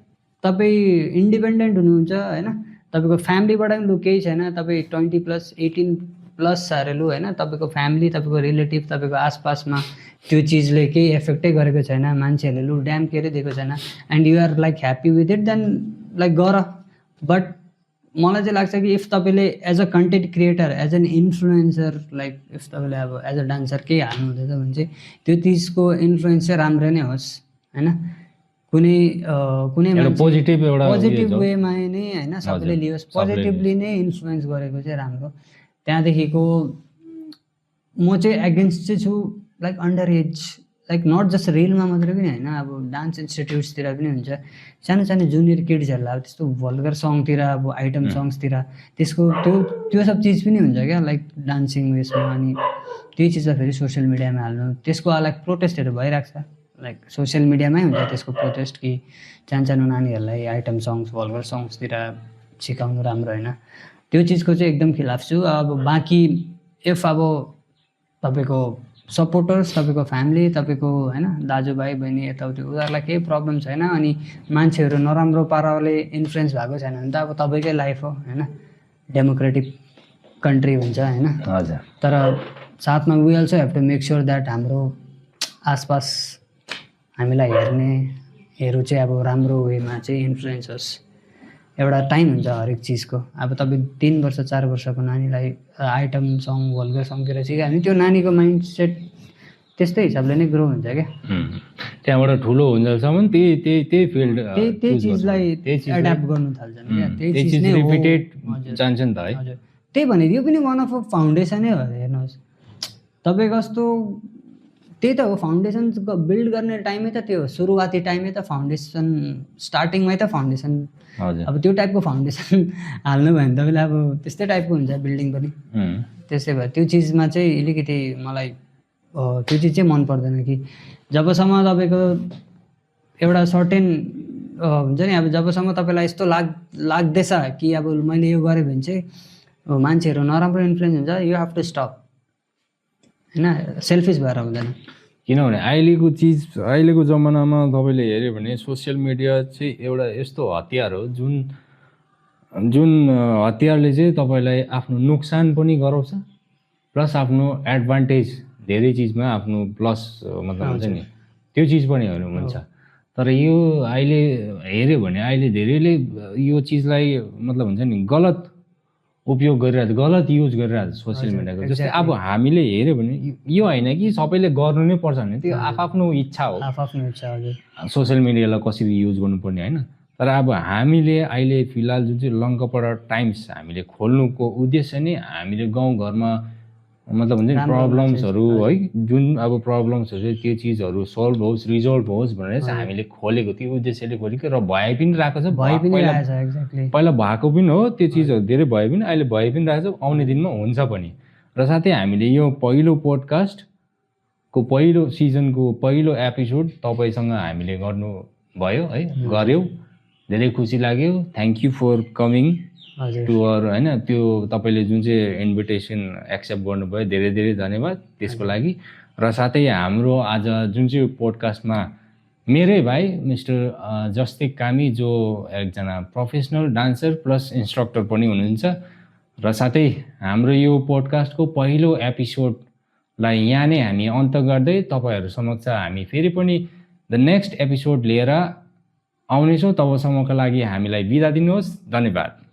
तपाईँ इन्डिपेन्डेन्ट हुनुहुन्छ होइन तपाईँको फ्यामिलीबाट पनि लु केही छैन तपाईँ 20+ 18+ अरे लु होइन तपाईँको फ्यामिली तपाईँको रिलेटिभ तपाईँको आसपासमा त्यो चिजले केही एफेक्टै गरेको छैन मान्छेहरूले लु ड्याम केही दिएको छैन and you are like happy with it then like गर बट मलाई चाहिँ लाग्छ कि इफ तपाईँले as a content creator as an influencer like if तपाईँले अब एज अ डान्सर केही हाल्नु हुँदैछ भने चाहिँ त्यो चिजको इन्फ्लुएन्स चाहिँ राम्रो नै होस् होइन कुनै पोजिटिभ वेमा नै होइन सबैले लियोस् पोजिटिभली नै इन्फ्लुएन्स गरेको चाहिँ राम्रो त्यहाँदेखिको म चाहिँ एगेन्स्ट चाहिँ छु like under age like not just रिलमा मात्रै पनि होइन अब डान्स इन्स्टिट्युट्सतिर पनि हुन्छ सानो सानो जुनियर किड्सहरूलाई अब त्यस्तो भल्गर सङतिर अब आइटम सङ्ग्सतिर त्यसको त्यो सब चिज पनि हुन्छ क्या लाइक डान्सिङ उयसमा अनि त्यही चिजलाई फेरि सोसियल मिडियामा हाल्नु त्यसको लाइक प्रोटेस्टहरू भइरहेको छ लाइक सोसियल मिडियामै हुन्छ त्यसको प्रोटेस्ट कि सानो नानीहरूलाई आइटम सङ्ग्स भल्गर सङ्ग्सतिर सिकाउनु राम्रो होइन त्यो चिजको चाहिँ एकदम खिलाफ छु अब बाँकी इफ अब तपाईँको सपोर्टर्स तपाईँको फ्यामिली तपाईँको होइन दाजुभाइ बहिनी यताउति उनीहरूलाई केही प्रब्लम छैन अनि मान्छेहरू नराम्रो पाराले इन्फ्लुएन्स भएको छैन भने त अब तपाईँकै लाइफ हो होइन डेमोक्रेटिक कन्ट्री हुन्छ होइन हजुर तर साथमा we also have to make sure that हाम्रो आसपास हामीलाई हेर्नेहरू चाहिँ अब राम्रो वेमा चाहिँ इन्फ्लुएन्स होस् एउटा टाइम हुन्छ हरेक चिजको अब तपाईँ 3 वर्ष 4 वर्षको नानीलाई आइटम सङ भल्गर सङतिर सिकायो भने त्यो नानीको माइन्ड सेट त्यस्तै हिसाबले नै ग्रो हुन्छ क्या त्यहाँबाट ठुलो हुन्जेलसम्म त्यही फिल्ड त्यही चिजलाई एड्याप्ट गर्नु थाल्छन् क्या त्यही चिज नै रिपिटेड जान्छ नि त है हजुर त्यही भनेर यो पनि वान अफ अ फाउन्डेसनै हो हेर्नुहोस् तपाईँ कस्तो त्यही त हो फाउन्डेसन बिल्ड गर्ने टाइमै त त्यो हो सुरुवाती टाइमै त फाउन्डेसन स्टार्टिङमै त फाउन्डेसन अब त्यो टाइपको फाउन्डेसन हाल्नु भयो भने तपाईँले अब त्यस्तै टाइपको हुन्छ बिल्डिङ पनि त्यसै भएर त्यो चिजमा चाहिँ अलिकति मलाई त्यो चिज चाहिँ मन पर्दैन कि जबसम्म तपाईँको एउटा सर्टेन हुन्छ नि अब जबसम्म तपाईँलाई यस्तो लाग्दैछ कि अब मैले यो गरेँ भने चाहिँ मान्छेहरू नराम्रो इन्फ्लुएन्स हुन्छ यु हेभ टु स्टप होइन सेल्फिस भएर हुँदैन किनभने अहिलेको जमानामा तपाईँले हेऱ्यो भने सोसियल मिडिया चाहिँ एउटा यस्तो हतियार हो जुन हतियारले चाहिँ तपाईँलाई आफ्नो नोक्सान पनि गराउँछ प्लस आफ्नो एडभान्टेज धेरै चिजमा आफ्नो प्लस मतलब हुन्छ नि त्यो चिज पनि हुन्छ तर यो अहिले हेऱ्यो भने अहिले धेरैले यो चिजलाई मतलब हुन्छ नि गलत उपयोग गरिरहेको गलत युज गरिरहेको सोसियल मिडियाको जस्तै अब हामीले हेऱ्यो भने यो होइन कि सबैले गर्नु नै पर्छ भने त्यो आफ्नो इच्छा हो हजुर सोसियल मिडियालाई कसरी युज गर्नुपर्ने होइन तर अब हामीले अहिले फिलहाल जुन चाहिँ लङ्कापडा टाइम्स हामीले खोल्नुको उद्देश्य नै हामीले गाउँघरमा मतलब हुन्छ नि प्रब्लम्सहरू है जुन अब प्रब्लम्सहरू त्यो चिजहरू सल्भ होस् रिजल्भ होस् भनेर चाहिँ हामीले खोलेको त्यो उद्देश्यले खोलेको र भए पनि रहेको छ पहिला भएको पनि हो त्यो चिजहरू धेरै भए पनि अहिले भए पनि रहेको छ आउने दिनमा हुन्छ पनि र साथै हामीले यो पहिलो पोडकास्ट को पहिलो सिजनको पहिलो एपिसोड तपाईँसँग हामीले गर्नुभयो है, गऱ्यौँ। धेरै खुसी लाग्यो। थ्याङ्क यू फर कमिङ हजुर टु अवर होइन, त्यो तपाईँले जुन चाहिँ इन्भिटेसन एक्सेप्ट गर्नुभयो, धेरै धेरै धन्यवाद त्यसको लागि। र साथै हाम्रो आज जुन चाहिँ पोडकास्टमा मेरै भाइ मिस्टर जस्तिक कामी, जो एकजना प्रोफेसनल डान्सर प्लस इन्स्ट्रक्टर पनि हुनुहुन्छ, र साथै हाम्रो यो पोडकास्टको पहिलो एपिसोडलाई यहाँ नै हामी अन्त गर्दै तपाईँहरू समक्ष हामी फेरि पनि द नेक्स्ट एपिसोड लिएर आउनेछौँ। तबसम्मको लागि हामीलाई बिदा दिनुहोस्। धन्यवाद।